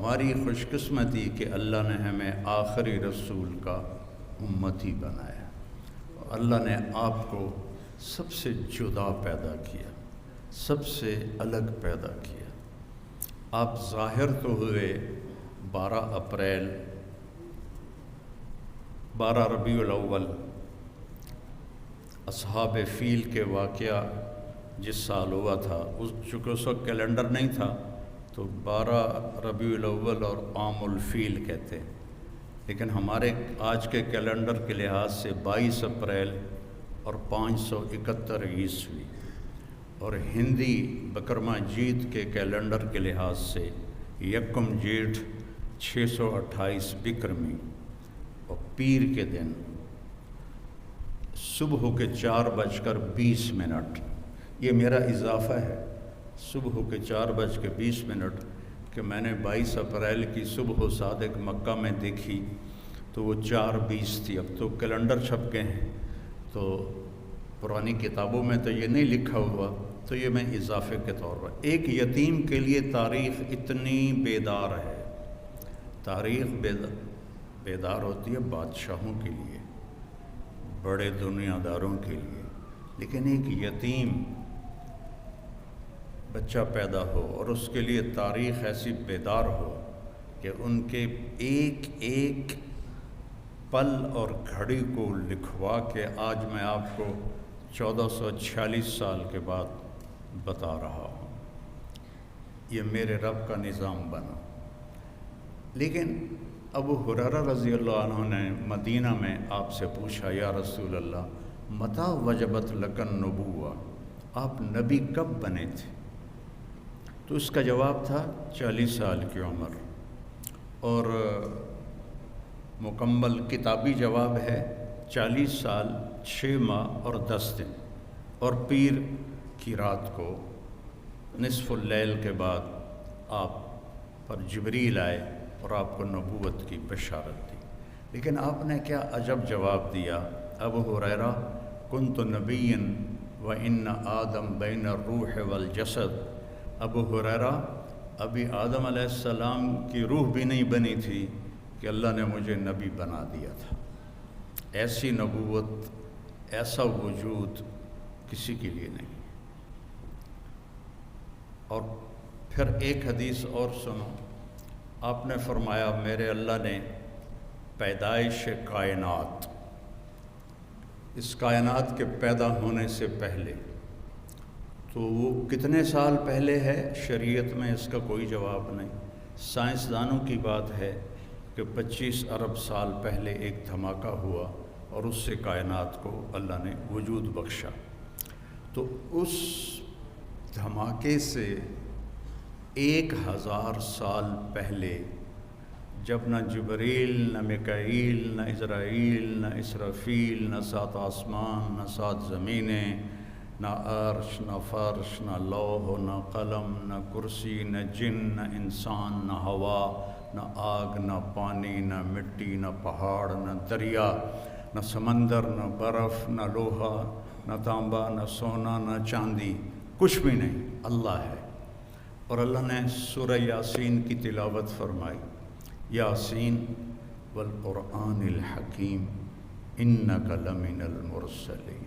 ہماری خوش قسمتی کہ اللہ نے ہمیں آخری رسول کا امتی بنایا، اللہ نے آپ کو سب سے جدا پیدا کیا، سب سے الگ پیدا کیا۔ آپ ظاہر تو ہوئے 12 ربیع الاول، اصحاب فیل کے واقعہ جس سال ہوا تھا، چونکہ اس وقت کیلنڈر نہیں تھا تو 12 ربیع الاول اور عام الفیل کہتے ہیں، لیکن ہمارے آج کے کیلنڈر کے لحاظ سے 22 اپریل اور 571 عیسوی، اور ہندی بکرما جیت کے کیلنڈر کے لحاظ سے 1 جیٹھ 628 بکرمی، اور پیر کے دن صبح کے 4:20۔ یہ میرا اضافہ ہے، صبح کے 4:20 کہ میں نے 22 اپریل کی صبح صادق مکہ میں دیکھی تو وہ 4:20 تھی۔ اب تو کیلنڈر چھپ گئے ہیں تو پرانی کتابوں میں تو یہ نہیں لکھا ہوا، تو یہ میں اضافے کے طور پر۔ ایک یتیم کے لیے تاریخ اتنی بیدار ہے، تاریخ بیدار ہوتی ہے بادشاہوں کے لیے، بڑے دنیا داروں کے لیے، لیکن ایک یتیم بچہ پیدا ہو اور اس کے لیے تاریخ ایسی بیدار ہو کہ ان کے ایک ایک پل اور گھڑی کو لکھوا کے آج میں آپ کو 1446 سال کے بعد بتا رہا ہوں۔ یہ میرے رب کا نظام بنا۔ لیکن ابو ہریرہ رضی اللہ عنہ نے مدینہ میں آپ سے پوچھا، یا رسول اللہ متی وجبت لک النبوہ، آپ نبی کب بنے تھے؟ تو اس کا جواب تھا 40 سال کی عمر، اور مکمل کتابی جواب ہے 40 سال 6 ماہ اور 10 دن، اور پیر کی رات کو نصف اللیل کے بعد آپ پر جبریل آئے اور آپ کو نبوت کی بشارت دی۔ لیکن آپ نے کیا عجب جواب دیا، ابو ہریرہ کنت نبیا وان آدم بین الروح والجسد۔ ابو ہریرہ ابھی آدم علیہ السلام کی روح بھی نہیں بنی تھی کہ اللہ نے مجھے نبی بنا دیا تھا۔ ایسی نبوت، ایسا وجود کسی کے لیے نہیں۔ اور پھر ایک حدیث اور سنو، آپ نے فرمایا میرے اللہ نے پیدائش کائنات، اس کائنات کے پیدا ہونے سے پہلے، تو وہ کتنے سال پہلے ہے شریعت میں اس کا کوئی جواب نہیں۔ سائنسدانوں کی بات ہے کہ 25 ارب سال پہلے ایک دھماکہ ہوا اور اس سے کائنات کو اللہ نے وجود بخشا۔ تو اس دھماکے سے 1000 سال پہلے جب نہ جبریل، نہ میکائیل، نہ عزرائیل، نہ اسرافیل، نہ 7 آسمان، نہ 7 زمینیں، نہ عرش، نہ فرش، نہ لوح، نہ قلم، نہ کرسی، نہ جن، نہ انسان، نہ ہوا، نہ آگ، نہ پانی، نہ مٹی، نہ پہاڑ، نہ دریا، نہ سمندر، نہ برف، نہ لوہا، نہ تانبا، نہ سونا، نہ چاندی، کچھ بھی نہیں، اللہ ہے۔ اور اللہ نے سورہ یاسین کی تلاوت فرمائی، یاسین والقرآن الحکیم انک لمن المرسلین۔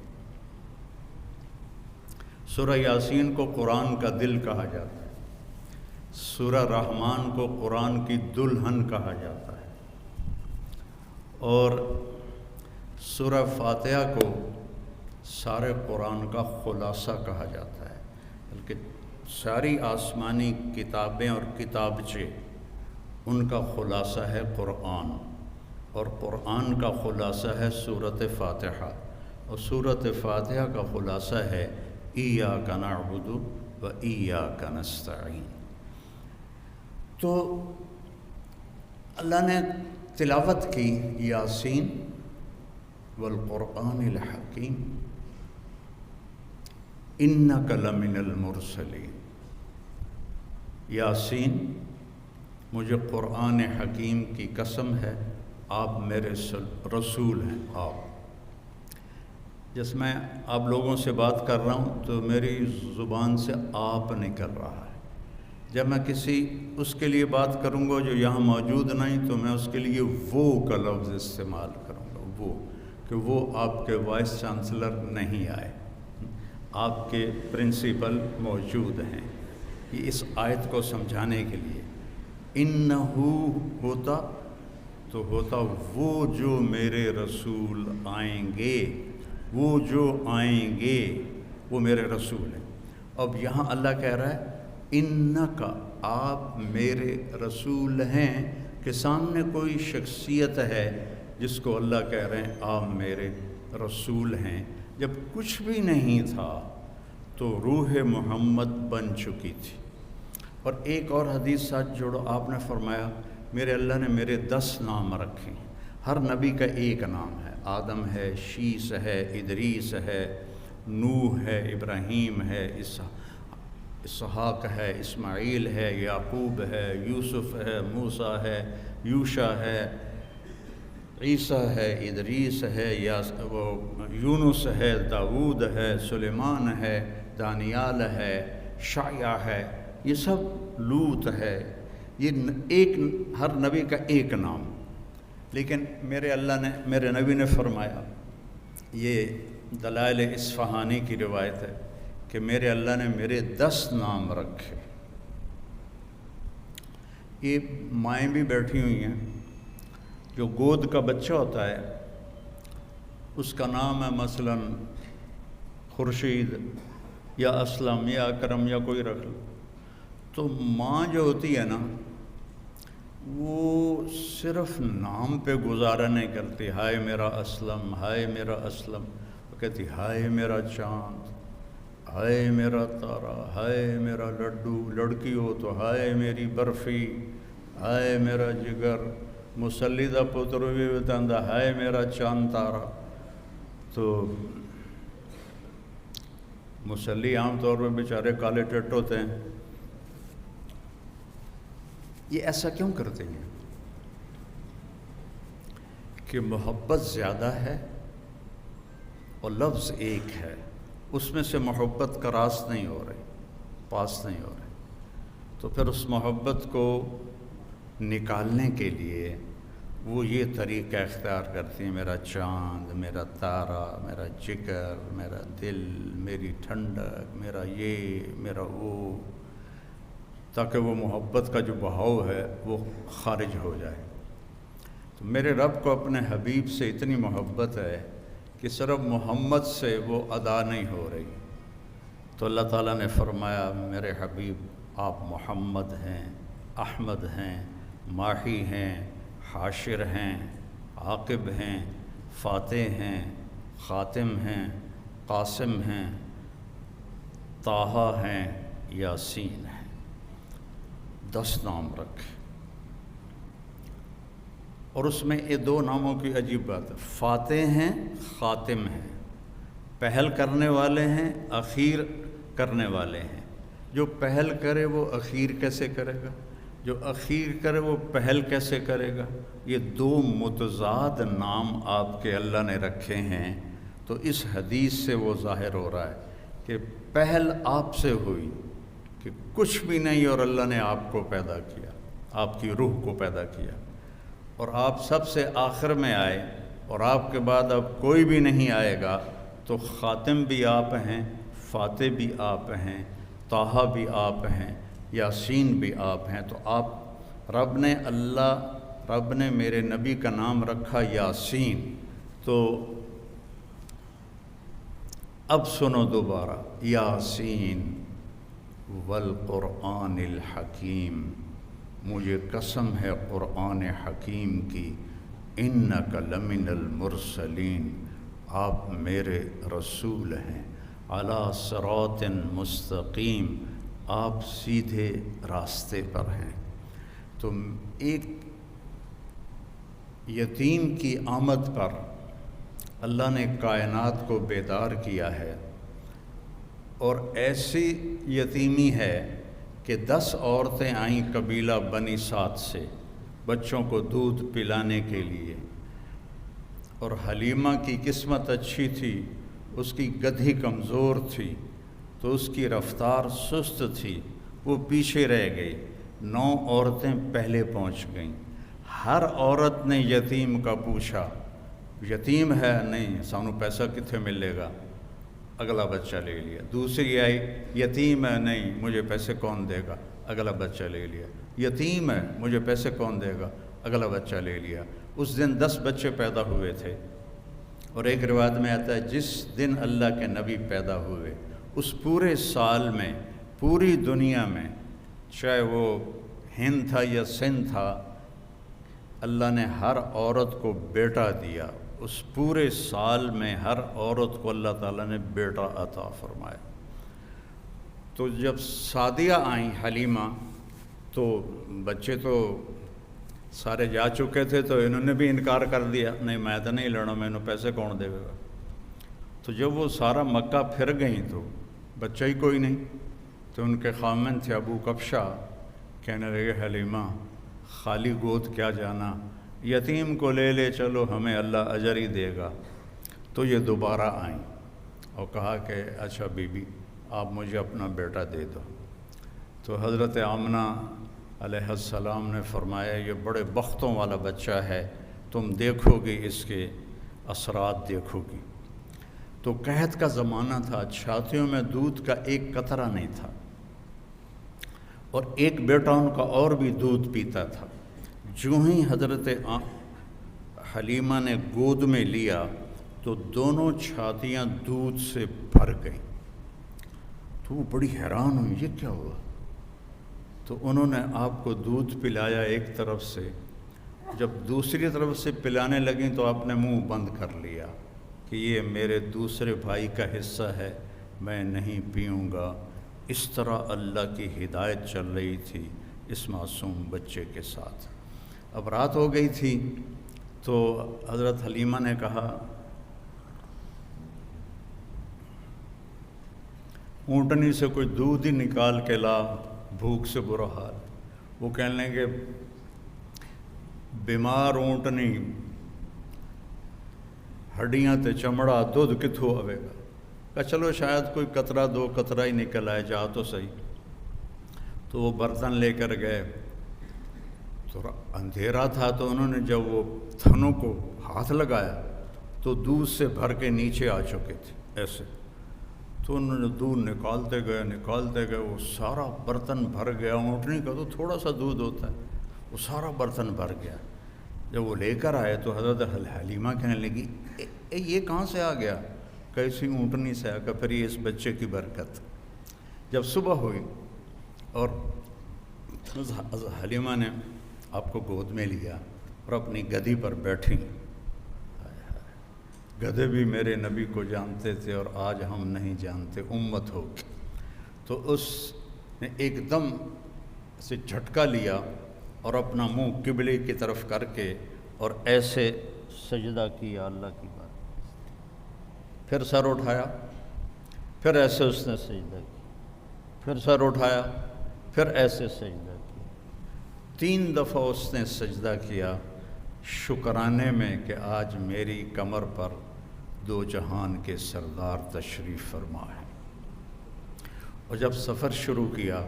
سورہ یاسین کو قرآن کا دل کہا جاتا ہے، سورہ رحمان کو قرآن کی دلہن کہا جاتا ہے، اور سورہ فاتحہ کو سارے قرآن کا خلاصہ کہا جاتا ہے، بلکہ ساری آسمانی کتابیں اور کتابچے ان کا خلاصہ ہے قرآن، اور قرآن کا خلاصہ ہے سورۃ فاتحہ، اور سورۃ فاتحہ کا خلاصہ ہے ایاک نعبد و ایاک نستعین۔ تو اللہ نے تلاوت کی یاسین والقرآن الحکیم انک لمن المرسلین۔ یاسین، مجھے قرآن حکیم کی قسم ہے آپ میرے رسول ہیں۔ آپ جس میں آپ لوگوں سے بات کر رہا ہوں تو میری زبان سے آپ نکل رہا ہے، جب میں کسی اس کے لیے بات کروں گا جو یہاں موجود نہیں، تو میں اس کے لیے وہ کا لفظ استعمال کروں گا، وہ، کہ وہ آپ کے وائس چانسلر نہیں آئے، آپ کے پرنسپل موجود ہیں۔ یہ اس آیت کو سمجھانے کے لیے انہو ہوتا تو ہوتا وہ جو میرے رسول آئیں گے، وہ جو آئیں گے وہ میرے رسول ہیں۔ اب یہاں اللہ کہہ رہا ہے انکا، آپ میرے رسول ہیں، کہ سامنے کوئی شخصیت ہے جس کو اللہ کہہ رہے ہیں آپ میرے رسول ہیں۔ جب کچھ بھی نہیں تھا تو روح محمد بن چکی تھی۔ اور ایک اور حدیث ساتھ جوڑو، آپ نے فرمایا میرے اللہ نے میرے 10 نام رکھے ہیں، ہر نبی کا ایک نام ہے، آدم ہے، شیس ہے، ادریس ہے، نوح ہے، ابراہیم ہے، اسحاق ہے، اسماعیل ہے، یعقوب ہے، یوسف ہے، موسیٰ ہے، یوشع ہے، عیسیٰ ہے، ادریس ہے، وہ یونس ہے، داود ہے، سلیمان ہے، دانیال ہے، شعیع ہے، یہ سب لوط ہے۔ یہ ایک ہر نبی کا ایک نام، لیکن میرے اللہ نے، میرے نبی نے فرمایا، یہ دلائل اصفہانی کی روایت ہے کہ میرے اللہ نے میرے 10 نام رکھے۔ یہ مائیں بھی بیٹھی ہوئی ہیں، جو گود کا بچہ ہوتا ہے اس کا نام ہے مثلا خورشید یا اسلم یا اکرم یا کوئی رکھ لو، تو ماں جو ہوتی ہے نا وہ صرف نام پہ گزارا نہیں کرتی، ہائے میرا اسلم، ہائے میرا اسلم، وہ کہتی ہائے میرا چاند، ہائے میرا تارا، ہائے میرا لڈو، لڑکی ہو تو ہائے میری برفی، ہائے میرا جگر، مسلی دا پتر بھی بتاندہ ہائے میرا چاند تارا۔ تو مسلی عام طور پہ بیچارے کالے ٹٹ ہوتے ہیں، یہ ایسا کیوں کرتے ہیں؟ کہ محبت زیادہ ہے اور لفظ ایک ہے، اس میں سے محبت کا راس نہیں ہو رہی، پاس نہیں ہو رہی، تو پھر اس محبت کو نکالنے کے لیے وہ یہ طریقہ اختیار کرتی ہیں، میرا چاند، میرا تارا، میرا جگر، میرا دل، میری ٹھنڈک، میرا یہ، میرا وہ، تاکہ وہ محبت کا جو بہاؤ ہے وہ خارج ہو جائے۔ تو میرے رب کو اپنے حبیب سے اتنی محبت ہے کہ صرف محمد سے وہ ادا نہیں ہو رہی، تو اللہ تعالیٰ نے فرمایا میرے حبیب آپ محمد ہیں، احمد ہیں، ماہی ہیں، حاشر ہیں، عاقب ہیں، فاتح ہیں، خاتم ہیں، قاسم ہیں، طٰہٰ ہیں، یاسین ہیں۔ 10 نام رکھے، اور اس میں یہ 2 ناموں کی عجیب بات ہے، فاتح ہیں، خاتم ہیں، پہل کرنے والے ہیں، اخیر کرنے والے ہیں۔ جو پہل کرے وہ اخیر کیسے کرے گا؟ جو اخیر کرے وہ پہل کیسے کرے گا؟ یہ 2 متضاد نام آپ کے اللہ نے رکھے ہیں، تو اس حدیث سے وہ ظاہر ہو رہا ہے کہ پہل آپ سے ہوئی، کہ کچھ بھی نہیں اور اللہ نے آپ کو پیدا کیا، آپ کی روح کو پیدا کیا، اور آپ سب سے آخر میں آئے، اور آپ کے بعد اب کوئی بھی نہیں آئے گا، تو خاتم بھی آپ ہیں، فاتح بھی آپ ہیں، طٰہٰ بھی آپ ہیں، یاسین بھی آپ ہیں۔ تو آپ رب نے میرے نبی کا نام رکھا یاسین۔ تو اب سنو دوبارہ، یاسین والقرآن الحکیم، مجھے قسم ہے قرآن حکیم کی، انک لمن المرسلین، آپ میرے رسول ہیں، علی صراط مستقیم، آپ سیدھے راستے پر ہیں۔ تو ایک یتیم کی آمد پر اللہ نے کائنات کو بیدار کیا ہے، اور ایسی یتیمی ہے کہ 10 عورتیں آئیں قبیلہ بنی سعد سے بچوں کو دودھ پلانے کے لیے، اور حلیمہ کی قسمت اچھی تھی، اس کی گدھی کمزور تھی، تو اس کی رفتار سست تھی، وہ پیچھے رہ گئی، 9 عورتیں پہلے پہنچ گئیں۔ ہر عورت نے یتیم کا پوچھا، یتیم ہے؟ نہیں، سانو پیسہ کتنے ملے گا؟ اگلا بچہ لے لیا۔ دوسری آئی، یتیم ہے؟ نہیں، مجھے پیسے کون دے گا؟ اگلا بچہ لے لیا۔ یتیم ہے، مجھے پیسے کون دے گا؟ اگلا بچہ لے لیا۔ اس دن 10 بچے پیدا ہوئے تھے، اور ایک روایت میں آتا ہے جس دن اللہ کے نبی پیدا ہوئے اس پورے سال میں پوری دنیا میں، چاہے وہ ہند تھا یا سندھ تھا، اللہ نے ہر عورت کو بیٹا دیا۔ اس پورے سال میں ہر عورت کو اللہ تعالیٰ نے بیٹا عطا فرمایا۔ تو جب سعدیہ آئیں حلیمہ، تو بچے تو سارے جا چکے تھے، تو انہوں نے بھی انکار کر دیا، نہیں میں تو نہیں لینا، میں نے پیسے کون دے گا۔ تو جب وہ سارا مکہ پھر گئیں تو بچہ ہی کوئی نہیں، تو ان کے خامن تھے ابو کبشہ، کہنے لگے حلیمہ خالی گود کیا جانا، یتیم کو لے لے چلو، ہمیں اللہ اجر ہی دے گا۔ تو یہ دوبارہ آئیں اور کہا کہ اچھا بی بی آپ مجھے اپنا بیٹا دے دو۔ تو حضرت آمنہ علیہ السلام نے فرمایا یہ بڑے بختوں والا بچہ ہے، تم دیکھو گی اس کے اثرات دیکھو گی۔ تو قحط کا زمانہ تھا، چھاتیوں میں دودھ کا ایک قطرہ نہیں تھا، اور ایک بیٹا ان کا اور بھی دودھ پیتا تھا۔ جو ہی حضرت حلیمہ نے گود میں لیا تو دونوں چھاتیاں دودھ سے بھر گئیں۔ تو وہ بڑی حیران ہوئی، یہ کیا ہوا؟ تو انہوں نے آپ کو دودھ پلایا ایک طرف سے، جب دوسری طرف سے پلانے لگیں تو آپ نے منہ بند کر لیا کہ یہ میرے دوسرے بھائی کا حصہ ہے، میں نہیں پیوں گا۔ اس طرح اللہ کی ہدایت چل رہی تھی اس معصوم بچے کے ساتھ۔ اب رات ہو گئی تھی، تو حضرت حلیمہ نے کہا اونٹنی سے کوئی دودھ ہی نکال کے لا، بھوک سے برا حال۔ وہ کہنے لگے بیمار اونٹنی ہڈیاں تے چمڑا، دودھ کتھوں آوے گا؟ کہا چلو شاید کوئی قطرہ 2 قطرہ ہی نکل آئے، جا تو صحیح۔ تو وہ برتن لے کر گئے، تو اندھیرا تھا، تو انہوں نے جب وہ تھنوں کو ہاتھ لگایا تو دودھ سے بھر کے نیچے آ چکے تھے ایسے۔ تو انہوں نے دودھ نکالتے گئے، وہ سارا برتن بھر گیا۔ اونٹنی کا تو تھوڑا سا دودھ ہوتا ہے، وہ سارا برتن بھر گیا۔ جب وہ لے کر آئے تو حضرت حلیمہ کہنے لگی یہ کہاں سے آ گیا؟ کیسی اونٹنی سے آ گیا؟ پھر یہ اس بچے کی برکت۔ جب صبح ہوئی اور حلیمہ نے آپ کو گود میں لیا اور اپنی گدھی پر بیٹھی، گدھے بھی میرے نبی کو جانتے تھے اور آج ہم نہیں جانتے، امت ہو گئی۔ تو اس نے ایک دم سے جھٹکا لیا اور اپنا منہ قبلے کی طرف کر کے اور ایسے سجدہ کیا اللہ کی بات، پھر سر اٹھایا، پھر ایسے اس نے سجدہ کیا، پھر سر اٹھایا، پھر ایسے سجدہ کیا۔ 3 دفعہ اس نے سجدہ کیا شکرانے میں کہ آج میری کمر پر 2 جہان کے سردار تشریف فرما ہے۔ اور جب سفر شروع کیا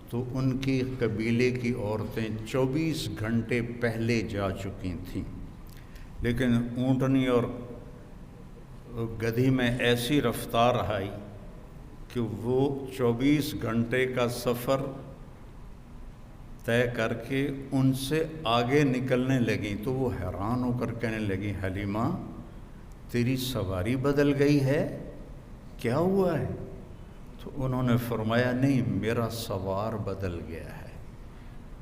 تو ان کی قبیلے کی عورتیں 24 گھنٹے پہلے جا چکی تھیں، لیکن اونٹنی اور گدھی میں ایسی رفتار آئی کہ وہ 24 گھنٹے کا سفر طے کر کے ان سے آگے نکلنے لگیں۔ تو وہ حیران ہو کر کہنے لگی حلیمہ تیری سواری بدل گئی ہے، کیا ہوا ہے؟ تو انہوں نے فرمایا نہیں، میرا سوار بدل گیا ہے،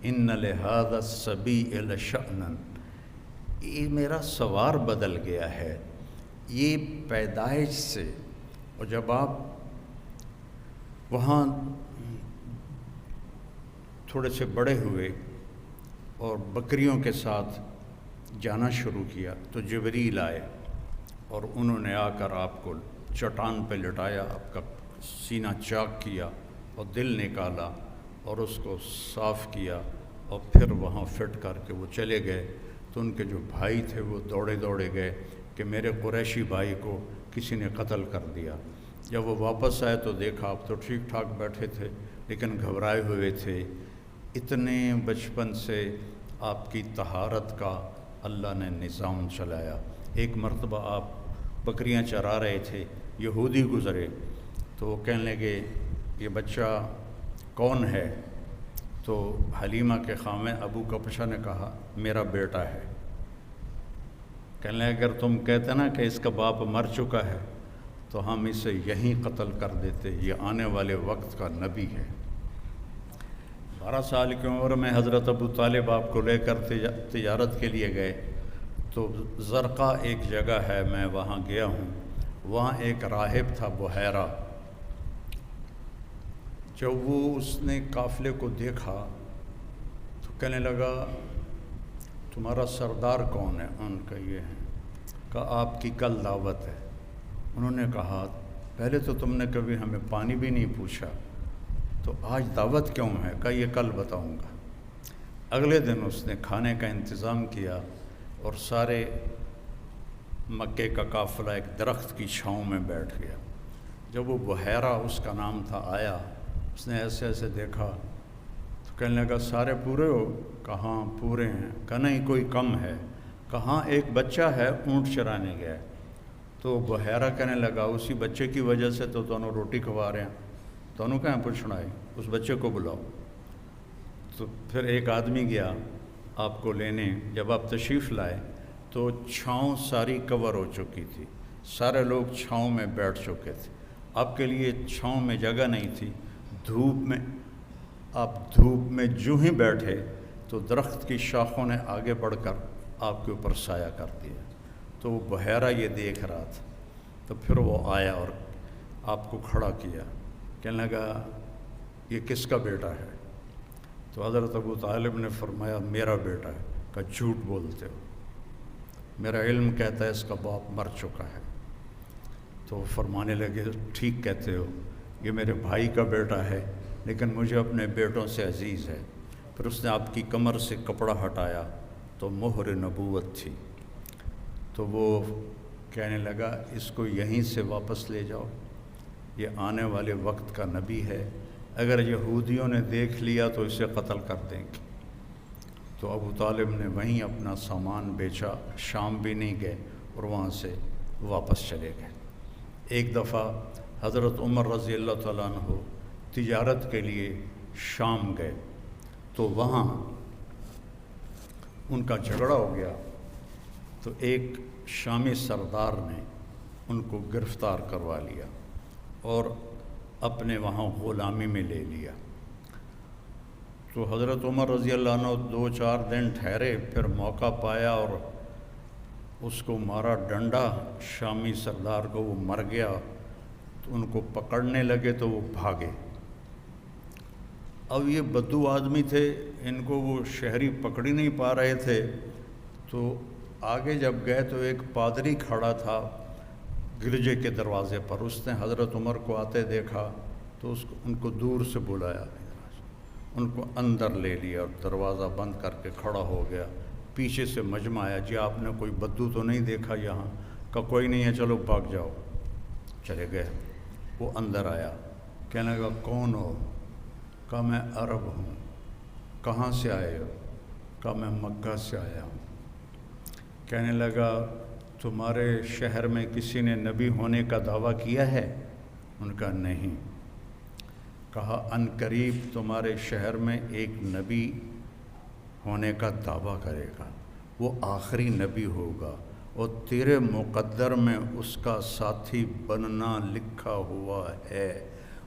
ان لہذا الصبی لشأنا، یہ میرا سوار بدل گیا ہے، یہ پیدائش سے۔ اور جب آپ وہاں تھوڑے سے بڑے ہوئے اور بکریوں کے ساتھ جانا شروع کیا تو جبریل آئے اور انہوں نے آ کر آپ کو چٹان پہ لٹایا، آپ کا سینہ چاک کیا اور دل نکالا اور اس کو صاف کیا اور پھر وہاں فٹ کر کے وہ چلے گئے۔ تو ان کے جو بھائی تھے وہ دوڑے گئے کہ میرے قریشی بھائی کو کسی نے قتل کر دیا۔ جب وہ واپس آئے تو دیکھا آپ تو ٹھیک ٹھاک بیٹھے تھے، لیکن گھبرائے ہوئے تھے. اتنے بچپن سے آپ کی طہارت کا اللہ نے نظام چلایا. ایک مرتبہ آپ بکریاں چرا رہے تھے، یہودی گزرے تو وہ کہنے لگے یہ بچہ کون ہے؟ تو حلیمہ کے خامے ابو کبشہ نے کہا میرا بیٹا ہے. کہنے لگے اگر تم کہتے نا کہ اس کا باپ مر چکا ہے تو ہم اسے یہیں قتل کر دیتے، یہ آنے والے وقت کا نبی ہے. 12 سال کی عمر میں حضرت ابو طالب آپ کو لے کر تجارت کے لیے گئے. تو زرقا ایک جگہ ہے، میں وہاں گیا ہوں. وہاں ایک راہب تھا بحیرہ. جب وہ اس نے قافلے کو دیکھا تو کہنے لگا تمہارا سردار کون ہے؟ ان کا یہ ہے. کہا آپ کی کل دعوت ہے. انہوں نے کہا پہلے تو تم نے کبھی ہمیں پانی بھی نہیں پوچھا، تو آج دعوت کیوں ہے؟ کہا یہ کل بتاؤں گا. اگلے دن اس نے کھانے کا انتظام کیا اور سارے مکے کا قافلہ ایک درخت کی چھاؤں میں بیٹھ گیا. جب وہ بحیرہ اس کا نام تھا آیا، اس نے ایسے ایسے دیکھا تو کہنے لگا سارے پورے ہو؟ کہاں پورے ہیں. کہا نہیں کوئی کم ہے. کہاں ایک بچہ ہے اونٹ چرانے گیا. تو بحیرہ کہنے لگا اسی بچے کی وجہ سے تو دونوں روٹی کھوا رہے ہیں، دونوں کہاں پوچھنا ہے، اس بچے کو بلاؤ. تو پھر ایک آدمی گیا آپ کو لینے. جب آپ تشریف لائے تو چھاؤں ساری کور ہو چکی تھی، سارے لوگ چھاؤں میں بیٹھ چکے تھے. آپ کے لیے چھاؤں میں جگہ نہیں تھی. دھوپ میں جو ہی بیٹھے تو درخت کی شاخوں نے آگے بڑھ کر آپ کے اوپر سایہ کر دیا. تو وہ بحیرہ یہ دیکھ رہا تھا. تو پھر وہ آیا اور آپ کو کھڑا کیا. کہنے لگا یہ کس کا بیٹا ہے؟ تو حضرت ابو طالب نے فرمایا میرا بیٹا ہے. کہا جھوٹ بولتے ہو، میرا علم کہتا ہے اس کا باپ مر چکا ہے. تو فرمانے لگے ٹھیک کہتے ہو، یہ میرے بھائی کا بیٹا ہے لیکن مجھے اپنے بیٹوں سے عزیز ہے. پھر اس نے آپ کی کمر سے کپڑا ہٹایا تو مہر نبوت تھی. تو وہ کہنے لگا اس کو یہیں سے واپس لے جاؤ، یہ آنے والے وقت کا نبی ہے، اگر یہودیوں نے دیکھ لیا تو اسے قتل کر دیں گے. تو ابو طالب نے وہیں اپنا سامان بیچا، شام بھی نہیں گئے اور وہاں سے واپس چلے گئے. ایک دفعہ حضرت عمر رضی اللہ تعالیٰ عنہ تجارت کے لیے شام گئے تو وہاں ان کا جھگڑا ہو گیا. تو ایک شامی سردار نے ان کو گرفتار کروا لیا اور اپنے وہاں غلامی میں لے لیا. تو حضرت عمر رضی اللہ عنہ 2-4 دن ٹھہرے، پھر موقع پایا اور اس کو مارا ڈنڈا شامی سردار کو. وہ مر گیا تو ان کو پکڑنے لگے تو وہ بھاگے. اب یہ بدو آدمی تھے، ان کو وہ شہری پکڑ ہی نہیں پا رہے تھے. تو آگے جب گئے تو ایک پادری کھڑا تھا گرجے کے دروازے پر. اس نے حضرت عمر کو آتے دیکھا تو ان کو دور سے بلایا، ان کو اندر لے لیا اور دروازہ بند کر کے کھڑا ہو گیا. پیچھے سے مجمع آیا، جی آپ نے کوئی بدو تو نہیں دیکھا یہاں؟ کہا کوئی نہیں ہے، چلو بھاگ جاؤ. چلے گئے. وہ اندر آیا، کہنے لگا کون ہو؟ کہا میں عرب ہوں. کہاں سے آئے ہو؟ کہا میں مکہ سے آیا ہوں. کہنے لگا تمہارے شہر میں کسی نے نبی ہونے کا دعویٰ کیا ہے؟ ان کا نہیں. کہا ان قریب تمہارے شہر میں ایک نبی ہونے کا دعویٰ کرے گا، وہ آخری نبی ہوگا اور تیرے مقدر میں اس کا ساتھی بننا لکھا ہوا ہے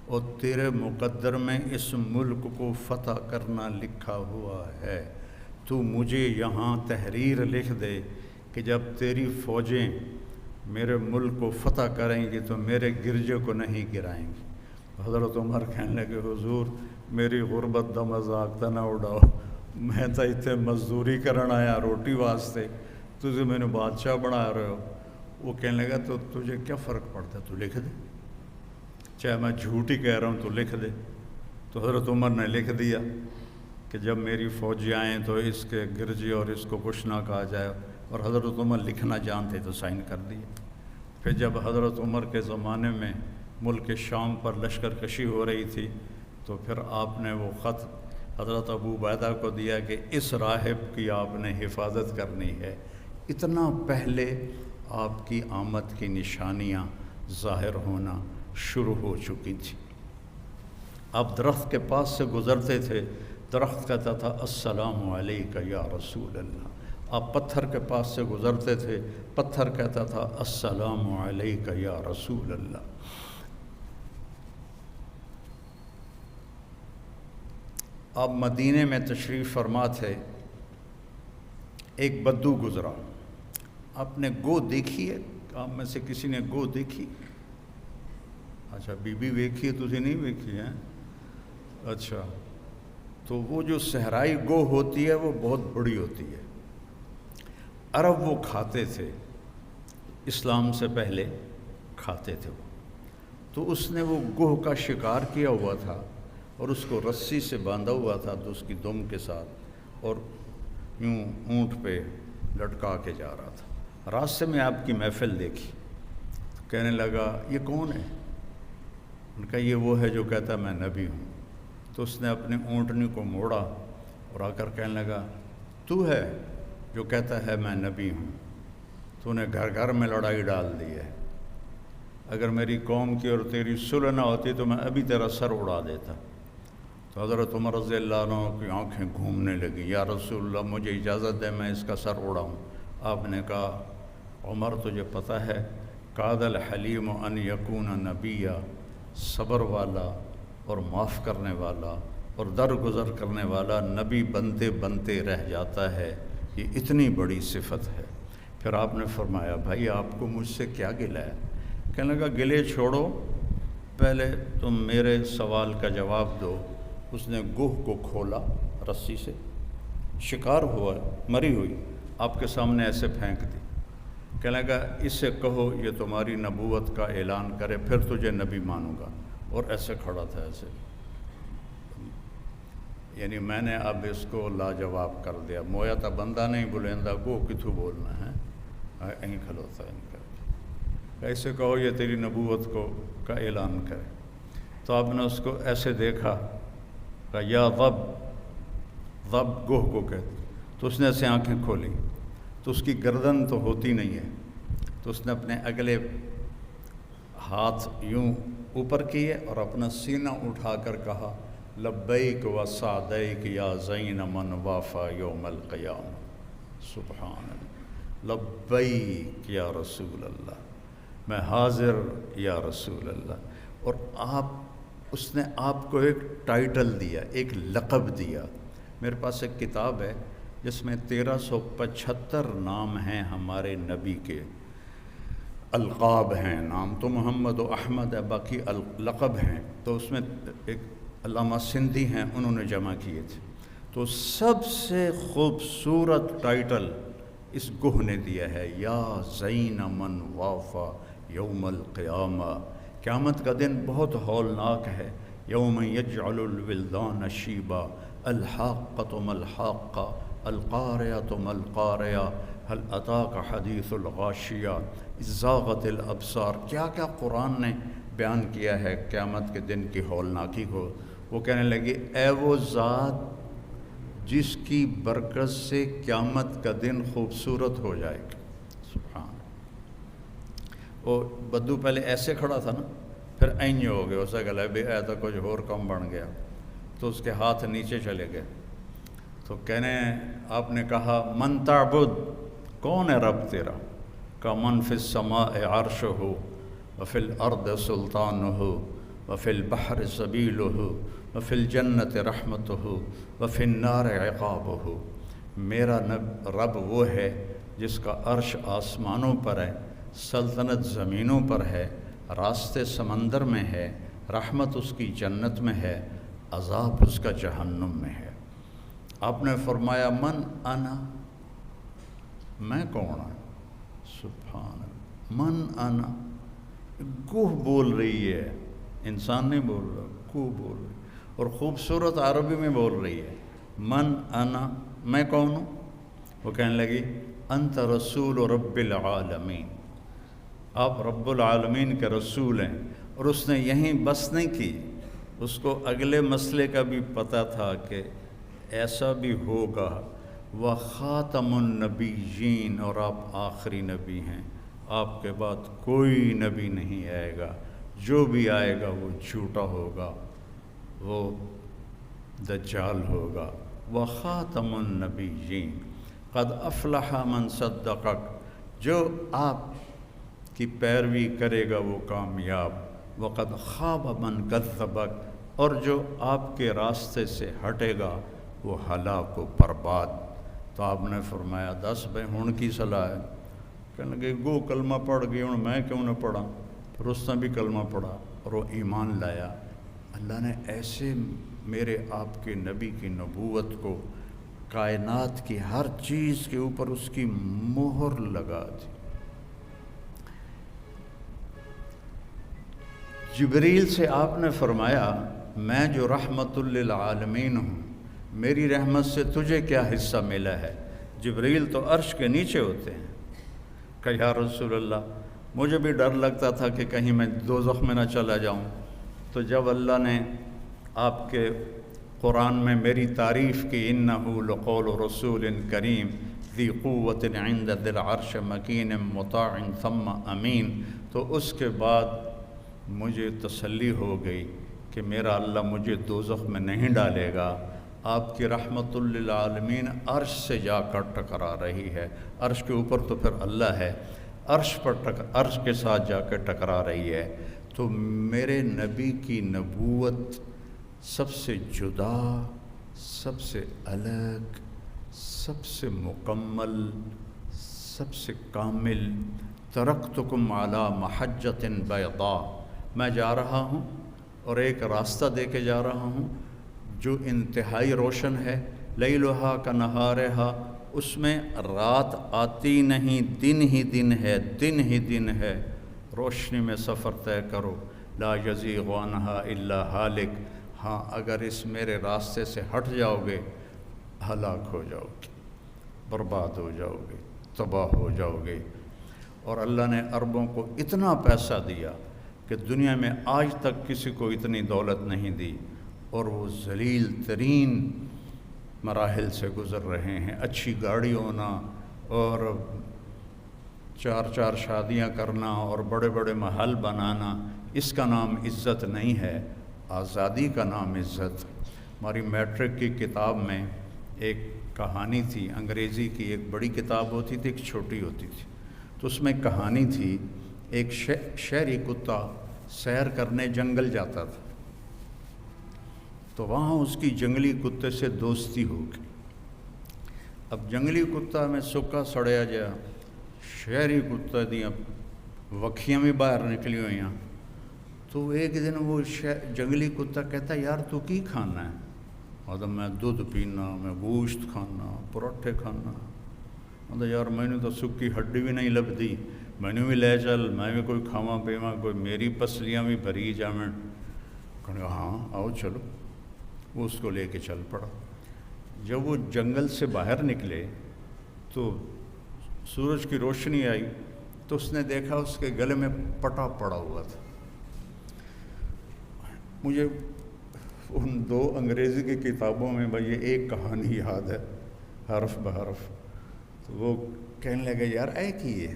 اور تیرے مقدر میں اس ملک کو فتح کرنا لکھا ہوا ہے. تو مجھے یہاں تحریر لکھ دے کہ جب تیری فوجیں میرے ملک کو فتح کریں گی تو میرے گرجے کو نہیں گرائیں گی. حضرت عمر کہنے لگے حضور میری غربت دا مذاق تا نہ اڑاؤ، میں تو اتنے مزدوری کرن آیا روٹی واسطے، تجھے میں نے بادشاہ بنا رہے ہو. وہ کہنے لگا تو تجھے کیا فرق پڑتا ہے، تو لکھ دے، چاہے میں جھوٹ ہی کہہ رہا ہوں تو لکھ دے. تو حضرت عمر نے لکھ دیا کہ جب میری فوجی آئیں تو اس کے گرجے اور اس کو کچھ نہ کہا جائے. اور حضرت عمر لکھنا جانتے تو سائن کر دیے. پھر جب حضرت عمر کے زمانے میں ملک شام پر لشکر کشی ہو رہی تھی تو پھر آپ نے وہ خط حضرت ابو عبیدہ کو دیا کہ اس راہب کی آپ نے حفاظت کرنی ہے۔ اتنا پہلے آپ کی آمد کی نشانیاں ظاہر ہونا شروع ہو چکی تھیں۔ آپ درخت کے پاس سے گزرتے تھے، درخت کہتا تھا السلام علیک یا رسول اللہ۔ آپ پتھر کے پاس سے گزرتے تھے، پتھر کہتا تھا السلام علیک یا رسول اللہ۔ آپ مدینے میں تشریف فرما تھے، ایک بدو گزرا، آپ نے گو دیکھی ہے؟ آپ میں سے کسی نے گو دیکھی؟ اچھا، بی بی ویکھی ہے، تسی نہیں ویکھی ہیں؟ اچھا، تو وہ جو صحرائی گو ہوتی ہے وہ بہت بڑی ہوتی ہے۔ عرب وہ کھاتے تھے، اسلام سے پہلے کھاتے تھے وہ۔ تو اس نے وہ گوہ کا شکار کیا ہوا تھا اور اس کو رسی سے باندھا ہوا تھا تو اس کی دم کے ساتھ، اور یوں اونٹ پہ لٹکا کے جا رہا تھا۔ راستے میں آپ کی محفل دیکھی تو کہنے لگا یہ کون ہے؟ ان کا یہ وہ ہے جو کہتا ہے میں نبی ہوں۔ تو اس نے اپنی اونٹنی کو موڑا اور آ کر کہنے لگا تو ہے جو کہتا ہے میں نبی ہوں؟ تو نے گھر گھر میں لڑائی ڈال دی ہے، اگر میری قوم کی اور تیری صلح نہ ہوتی تو میں ابھی تیرا سر اڑا دیتا۔ تو حضرت عمر رضی اللہ عنہ کی آنکھیں گھومنے لگیں، یا رسول اللہ مجھے اجازت دے میں اس کا سر اڑاؤں۔ آپ نے کہا عمر تجھے پتہ ہے کاد الحلیم ان یکون نبیہ، صبر والا اور معاف کرنے والا اور درگزر کرنے والا نبی بنتے بنتے رہ جاتا ہے، یہ اتنی بڑی صفت ہے۔ پھر آپ نے فرمایا بھائی آپ کو مجھ سے کیا گلہ ہے؟ کہنے لگا گلے چھوڑو، پہلے تم میرے سوال کا جواب دو۔ اس نے گوہ کو کھولا رسی سے، شکار ہوا مری ہوئی آپ کے سامنے ایسے پھینک دی۔ کہنے لگا اس سے کہو یہ تمہاری نبوت کا اعلان کرے پھر تجھے نبی مانوں گا، اور ایسے کھڑا تھا ایسے، یعنی میں نے اب اس کو لاجواب کر دیا۔ مویا تا بندہ نہیں بلیندا گو کتھوں بولنا ہے، یہیں کھلوتا ہے ان کا، ایسے کہو یہ تیری نبوت کو کا اعلان کرے۔ تو آپ نے اس کو ایسے دیکھا، کہا یا ضب، ضب گوہ کو کہتے، تو اس نے ایسے آنکھیں کھولی تو اس کی گردن تو ہوتی نہیں ہے، تو اس نے اپنے اگلے ہاتھ یوں اوپر کیے اور اپنا سینہ اٹھا کر کہا لبیک و سعدیک یا زین من وافا یوم القیامہ، سبحان اللہ، لبیک یا رسول اللہ، میں حاضر یا رسول اللہ۔ اور اس نے آپ کو ایک ٹائٹل دیا، ایک لقب دیا۔ میرے پاس ایک کتاب ہے جس میں 1375 نام ہیں ہمارے نبی کے، القاب ہیں، نام تو محمد و احمد ہے، باقی لقب ہیں۔ تو اس میں ایک علامہ سندھی ہیں، انہوں نے جمع کیے تھے۔ تو سب سے خوبصورت ٹائٹل اس گوہ نے دیا ہے، یا زین من وافا یوم القیامہ۔ قیامت کا دن بہت ہولناک ہے، یوم یجعل الولدان شیبا، الحاقۃ ما الحاقہ، القارعۃ ما القارعہ، هل اتاک حدیث الغاشیہ، زاغت الابصار۔ کیا کیا قرآن نے بیان کیا ہے قیامت کے دن کی ہولناکی کو۔ وہ کہنے لگے اے وہ ذات جس کی برکت سے قیامت کا دن خوبصورت ہو جائے گا، سبحان۔ وہ بدو پہلے ایسے کھڑا تھا نا، پھر اینج ہو گیا، اسے گلا بھی اے تو کچھ اور کم بن گیا، تو اس کے ہاتھ نیچے چلے گئے۔ تو کہنے آپ نے کہا من تعبد، کون ہے رب تیرا؟ کا من فی السماء عرشہ وفی الارض سلطانہ وفی البحر سبیلہ وفی الجنت رحمتہ وفی النار عقابہ۔ میرا رب وہ ہے جس کا عرش آسمانوں پر ہے، سلطنت زمینوں پر ہے، راستے سمندر میں ہے، رحمت اس کی جنت میں ہے، عذاب اس کا جہنم میں ہے۔ آپ نے فرمایا من انا، میں کون ہوں؟ سبحان اللہ، من انا، گوہ بول رہی ہے، انسان نہیں بول رہا، گوہ بول رہی ہے، اور خوبصورت عربی میں بول رہی ہے، من انا، میں کون ہوں؟ وہ کہنے لگی انت رسول رب العالمین، آپ رب العالمین کے رسول ہیں۔ اور اس نے یہیں بس نہیں کی، اس کو اگلے مسئلے کا بھی پتہ تھا کہ ایسا بھی ہوگا، وَخَاتَمُ النَّبِيِّينَ، اور آپ آخری نبی ہیں، آپ کے بعد کوئی نبی نہیں آئے گا، جو بھی آئے گا وہ جھوٹا ہوگا، وہ دجال ہوگا۔ وَخَاتَمُ النَّبِيِّينَ قَدْ أَفْلَحَ مَنْ صَدَّقَكَ، جو آپ کی پیروی کرے گا وہ کامیاب، وَقَدْ خَابَ مَنْ كَذَّبَكَ، اور جو آپ کے راستے سے ہٹے گا وہ ہلاک و برباد۔ تو آپ نے فرمایا دس بھائی ہن کی صلاح ہے؟ کہنے لگے گو کلمہ پڑھ گئی، ہوں میں کیوں نہ پڑھا؟ رستم بھی کلمہ پڑھا اور وہ ایمان لایا۔ اللہ نے ایسے میرے آپ کے نبی کی نبوت کو کائنات کی ہر چیز کے اوپر اس کی مہر لگا دی۔ جبریل سے آپ نے فرمایا میں جو رحمت للعالمین ہوں، میری رحمت سے تجھے کیا حصہ ملا ہے؟ جبریل تو عرش کے نیچے ہوتے ہیں۔ کہ یا رسول اللہ مجھے بھی ڈر لگتا تھا کہ کہیں میں دوزخ میں نہ چلا جاؤں، تو جب اللہ نے آپ کے قرآن میں میری تعریف کی، انہ لقول رسول کریم ذی قوت عند ذی العرش مکین مطاع ثم امین، تو اس کے بعد مجھے تسلی ہو گئی کہ میرا اللہ مجھے دوزخ میں نہیں ڈالے گا۔ آپ کی رحمت للعالمین عرش سے جا کر ٹکرا رہی ہے، عرش کے اوپر تو پھر اللہ ہے، عرش کے ساتھ جا کے ٹکرا رہی ہے۔ تو میرے نبی کی نبوت سب سے جدا، سب سے الگ، سب سے مکمل، سب سے کامل۔ ترکتکم علی محجۃ بیضاء، میں جا رہا ہوں اور ایک راستہ دے کے جا رہا ہوں جو انتہائی روشن ہے، لیلھا کنہارھا، اس میں رات آتی نہیں، دن ہی دن ہے، دن ہی دن ہے، روشنی میں سفر طے کرو، لا یزیغ عنہا الا ہالک، ہاں اگر اس میرے راستے سے ہٹ جاؤ گے ہلاک ہو جاؤ گے، برباد ہو جاؤ گے، تباہ ہو جاؤ گے۔ اور اللہ نے عربوں کو اتنا پیسہ دیا کہ دنیا میں آج تک کسی کو اتنی دولت نہیں دی، اور وہ ذلیل ترین مراحل سے گزر رہے ہیں۔ اچھی گاڑی ہونا اور چار چار شادیاں کرنا اور بڑے بڑے محل بنانا، اس کا نام عزت نہیں ہے، آزادی کا نام عزت۔ ہماری میٹرک کی کتاب میں ایک کہانی تھی، انگریزی کی ایک بڑی کتاب ہوتی تھی، ایک چھوٹی ہوتی تھی، تو اس میں کہانی تھی ایک شہری کتا سیر کرنے جنگل جاتا تھا، تو وہاں اس کی جنگلی کتے سے دوستی ہو گئی۔ اب جنگلی کتا میں سکا سڑیا جا، شہری کتا دیاں وکھیاں بھی باہر نکلی ہوئی ہیں۔ تو ایک دن وہ جنگلی کتا کہتا یار تو کی کھانا ہے؟ اور میں دودھ پینا، میں گوشت کھانا، پراٹھے کھانا۔ مطلب یار میں نے تو سکی ہڈی بھی نہیں لبھی، میں نے بھی لے چل، میں بھی کوئی کھاواں پیواں، کوئی میری پسلیاں بھی بھری جاویں۔ کہا ہاں آؤ چلو، وہ اس کو لے کے چل پڑا۔ جب وہ جنگل سے باہر نکلے تو سورج کی روشنی آئی، تو اس نے دیکھا اس کے گلے میں پٹا پڑا ہوا تھا۔ مجھے ان دو انگریزی کی کتابوں میں بھائی یہ ایک کہانی یاد ہے حرف بحرف۔ تو وہ کہنے لگے یار اے کی ہے؟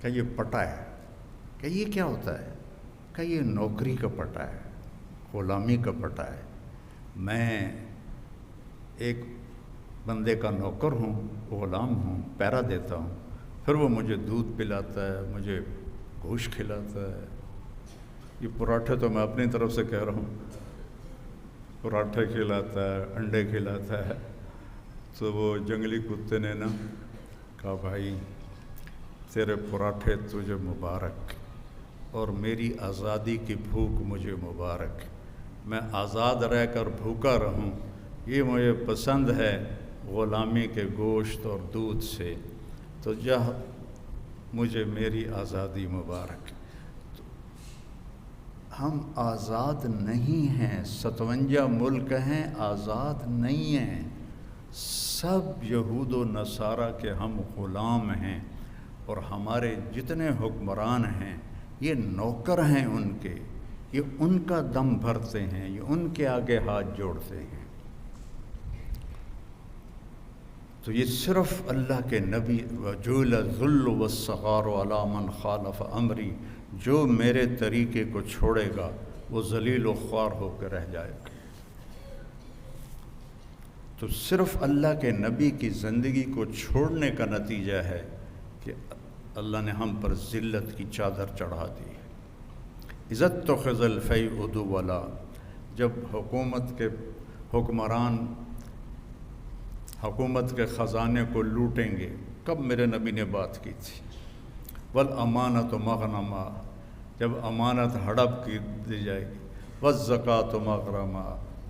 کہ یہ پٹا ہے۔ کہ یہ کیا ہوتا ہے؟ کہ یہ نوکری کا پٹا ہے، غلامی کا پٹا ہے۔ میں ایک بندے کا نوکر ہوں، غلام ہوں، پیرا دیتا ہوں، پھر وہ مجھے دودھ پلاتا ہے، مجھے گوشت کھلاتا ہے۔ یہ پراٹھے تو میں اپنی طرف سے کہہ رہا ہوں، پراٹھے کھلاتا ہے، انڈے کھلاتا ہے۔ تو وہ جنگلی کتے نے نا کہا بھائی تیرے پراٹھے تجھے مبارک، اور میری آزادی کی بھوک مجھے مبارک، میں آزاد رہ کر بھوکا رہوں، یہ مجھے پسند ہے غلامی کے گوشت اور دودھ سے، تو جا مجھے میری آزادی مبارک۔ ہم آزاد نہیں ہیں، 57 ملک ہیں، آزاد نہیں ہیں، سب یہود و نصارہ کے ہم غلام ہیں، اور ہمارے جتنے حکمران ہیں یہ نوکر ہیں ان کے، یہ ان کا دم بھرتے ہیں، یہ ان کے آگے ہاتھ جوڑتے ہیں۔ تو یہ صرف اللہ کے نبی وجول الذل والصغار علی من خالف امری، جو میرے طریقے کو چھوڑے گا وہ ذلیل و خوار ہو کے رہ جائے گا۔ تو صرف اللہ کے نبی کی زندگی کو چھوڑنے کا نتیجہ ہے کہ اللہ نے ہم پر ذلت کی چادر چڑھا دی۔ عزت تو خزل فی ادو والا، جب حکومت کے حکمران حکومت کے خزانے کو لوٹیں گے، کب میرے نبی نے بات کی تھی؟ والامانۃ مغنما، جب امانت ہڑپ کی دی جائے گی، والزکوٰۃ مغرما،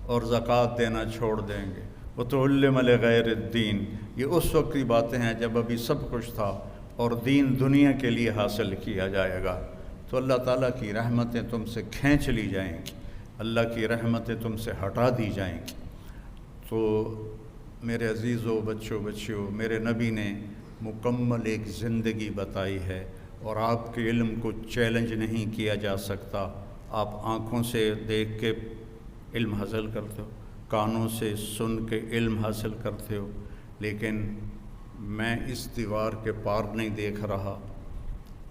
اور زکوٰۃ دینا چھوڑ دیں گے، وتعلم لغیر الدین، یہ اس وقت کی باتیں ہیں جب ابھی سب کچھ تھا اور دین دنیا کے لیے حاصل کیا جائے گا۔ تو اللہ تعالیٰ کی رحمتیں تم سے کھینچ لی جائیں گی، اللہ کی رحمتیں تم سے ہٹا دی جائیں گی۔ تو میرے عزیزوں، بچیوں، میرے نبی نے مکمل ایک زندگی بتائی ہے، اور آپ کے علم کو چیلنج نہیں کیا جا سکتا۔ آپ آنکھوں سے دیکھ کے علم حاصل کرتے ہو، کانوں سے سن کے علم حاصل کرتے ہو، لیکن میں اس دیوار کے پار نہیں دیکھ رہا،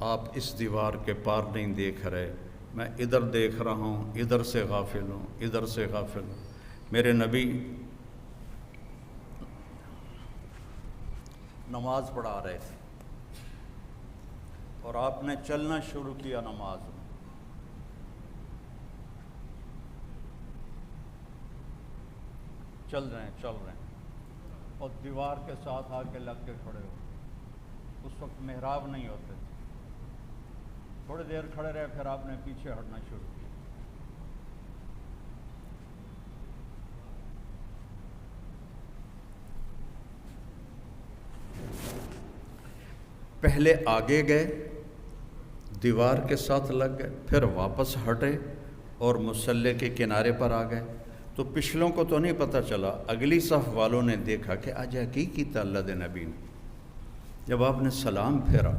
آپ اس دیوار کے پار نہیں دیکھ رہے، میں ادھر دیکھ رہا ہوں، ادھر سے غافل ہوں، ادھر سے غافل ہوں۔ میرے نبی نماز پڑھا رہے تھے اور آپ نے چلنا شروع کیا نماز میں، چل رہے ہیں اور دیوار کے ساتھ آ کے لگ کے کھڑے ہو۔ اس وقت محراب نہیں ہوتے تھے، تھوڑی دیر کھڑے رہے، پھر آپ نے پیچھے ہٹنا شروع کیا۔ پہلے آگے گئے، دیوار کے ساتھ لگ گئے، پھر واپس ہٹے اور مصلی کے کنارے پر آ گئے۔ تو پچھلوں کو تو نہیں پتہ چلا، اگلی صف والوں نے دیکھا کہ آج کی کیتا اللہ دے نبی نے۔ جب آپ نے سلام پھیرا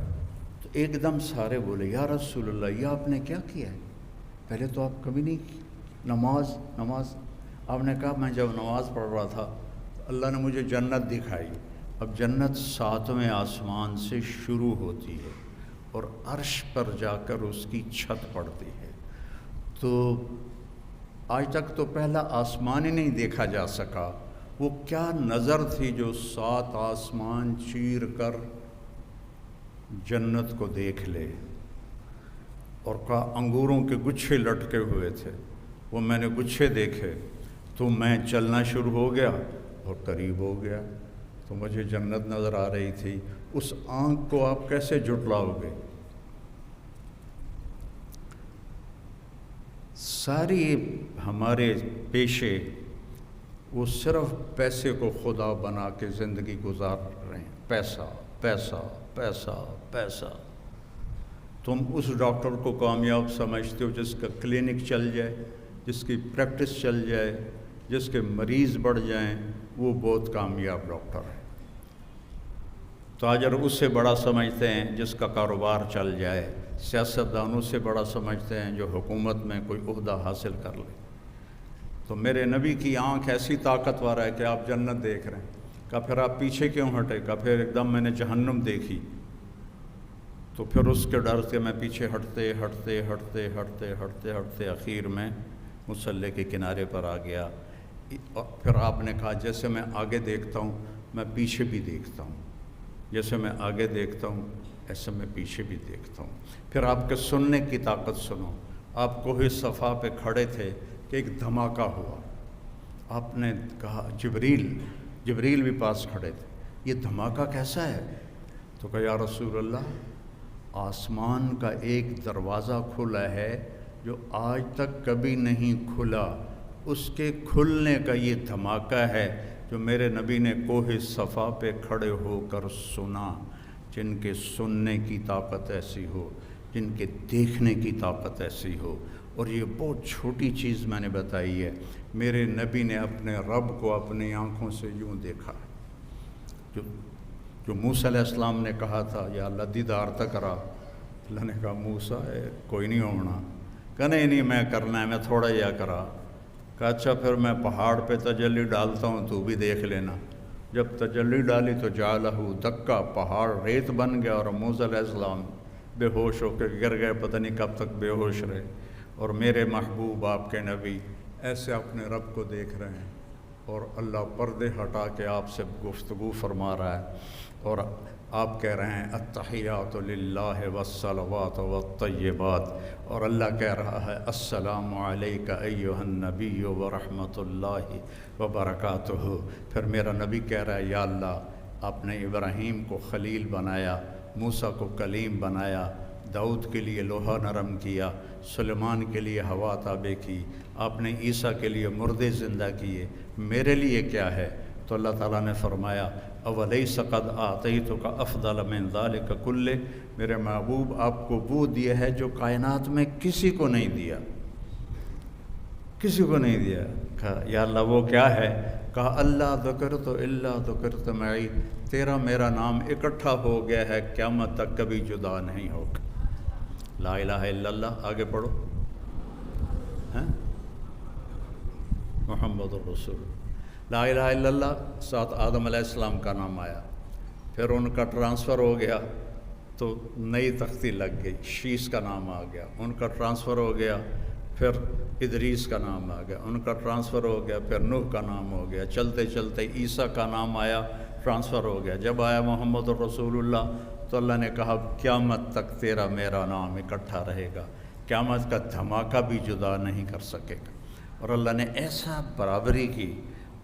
تو ایک دم سارے بولے یا رسول اللہ، یہ آپ نے کیا کیا ہے؟ پہلے تو آپ کبھی نہیں کی نماز۔ آپ نے کہا میں جب نماز پڑھ رہا تھا اللہ نے مجھے جنت دکھائی۔ اب جنت 7ویں آسمان سے شروع ہوتی ہے اور عرش پر جا کر اس کی چھت پڑتی ہے۔ تو آج تک تو پہلا آسمان ہی نہیں دیکھا جا سکا، وہ کیا نظر تھی جو 7 آسمان چیر کر جنت کو دیکھ لے۔ اور کہا انگوروں کے گچھے لٹکے ہوئے تھے، وہ میں نے گچھے دیکھے تو میں چلنا شروع ہو گیا اور قریب ہو گیا، تو مجھے جنت نظر آ رہی تھی۔ اس آنکھ کو آپ کیسے جھٹلاؤ گے؟ ساری ہمارے پیشے وہ صرف پیسے کو خدا بنا کے زندگی گزار رہے ہیں، پیسہ پیسہ پیسہ پیسہ۔ تم اس ڈاکٹر کو کامیاب سمجھتے ہو جس کا کلینک چل جائے، جس کی پریکٹس چل جائے، جس کے مریض بڑھ جائیں، وہ بہت کامیاب ڈاکٹر ہے۔ تاجر اس سے بڑا سمجھتے ہیں جس کا کاروبار چل جائے، سیاستدانوں سے بڑا سمجھتے ہیں جو حکومت میں کوئی عہدہ حاصل کر لے۔ تو میرے نبی کی آنکھ ایسی طاقتور ہے کہ آپ جنت دیکھ رہے ہیں۔ کہا پھر آپ پیچھے کیوں ہٹے؟ کہا پھر ایک دم میں نے جہنم دیکھی، تو پھر اس کے ڈر سے میں پیچھے ہٹتے ہٹتے ہٹتے ہٹتے ہٹتے ہٹتے اخیر میں مصلی کے کنارے پر آ گیا۔ پھر آپ نے کہا جیسے میں آگے دیکھتا ہوں میں پیچھے بھی دیکھتا ہوں، جیسے میں آگے دیکھتا ہوں ایسے میں پیچھے بھی دیکھتا ہوں۔ پھر آپ کے سننے کی طاقت سنو۔ آپ کوہ صفا پہ کھڑے تھے کہ ایک دھماکہ ہوا، آپ نے کہا جبریل بھی پاس کھڑے تھے، یہ دھماکہ کیسا ہے؟ تو کہا یا رسول اللہ، آسمان کا ایک دروازہ کھلا ہے جو آج تک کبھی نہیں کھلا، اس کے کھلنے کا یہ دھماکہ ہے جو میرے نبی نے کوہ صفا پہ کھڑے ہو کر سنا۔ جن کے سننے کی طاقت ایسی ہو، جن کے دیکھنے کی طاقت ایسی ہو۔ اور یہ بہت چھوٹی چیز میں نے بتائی ہے، میرے نبی نے اپنے رب کو اپنی آنکھوں سے یوں دیکھا، جو موسیٰ علیہ السلام نے کہا تھا یا اللہ دیدار تک رہا، اللہ نے کہا موسیٰ کوئی نہیں ہونا، کہا نہیں میں کرنا ہے، میں تھوڑا یا کرا۔ کہا اچھا پھر میں پہاڑ پہ تجلی ڈالتا ہوں، تو بھی دیکھ لینا۔ جب تجلی ڈالی تو جعلہ دکا، پہاڑ ریت بن گیا، اور موسیٰ علیہ السلام بے ہوش ہو کے گر گئے، پتہ نہیں کب تک بے ہوش رہے۔ اور میرے محبوب آپ کے نبی ایسے اپنے رب کو دیکھ رہے ہیں، اور اللہ پردے ہٹا کے آپ سے گفتگو فرما رہا ہے، اور آپ کہہ رہے ہیں التحیات للہ والصلوات والطیبات، اور اللہ کہہ رہا ہے السلام علیک ایھا النبی ورحمۃ اللہ وبرکاتہ۔ پھر میرا نبی کہہ رہا ہے یا اللہ آپ نے ابراہیم کو خلیل بنایا، موسیٰ کو کلیم بنایا، داؤد کے لیے لوہا نرم کیا، سلیمان کے لیے ہوا تابع کی، آپ نے عیسیٰ کے لیے مردے زندہ کیے، میرے لیے کیا ہے؟ تو اللہ تعالیٰ نے فرمایا اولیس قد آتیتک افضل من ذلک کلہ، میرے محبوب آپ کو وہ دیا ہے جو کائنات میں کسی کو نہیں دیا، کسی کو نہیں دیا۔ کہا یا اللہ وہ کیا ہے؟ کہا اللہ ذکرت الا ذکرت معی، تیرا میرا نام اکٹھا ہو گیا ہے، قیامت تک کبھی جدا نہیں ہوگا۔ لا الہ الا اللہ، آگے پڑھو، محمد الرسول۔ لا الہ الا اللہ، ساتھ آدم علیہ السلام کا نام آیا، پھر ان کا ٹرانسفر ہو گیا تو نئی تختی لگ گئی، شیس کا نام آ گیا، ان کا ٹرانسفر ہو گیا، پھر ادریس کا نام آ گیا، ان کا ٹرانسفر ہو گیا، پھر نوح کا نام ہو گیا، چلتے چلتے عیسیٰ کا نام آیا، ٹرانسفر ہو گیا۔ جب آیا محمد الرسول اللہ تو اللہ نے کہا قیامت تک تیرا میرا نام اکٹھا رہے گا، قیامت کا دھماکہ بھی جدا نہیں کر سکے گا۔ اور اللہ نے ایسا برابری کی،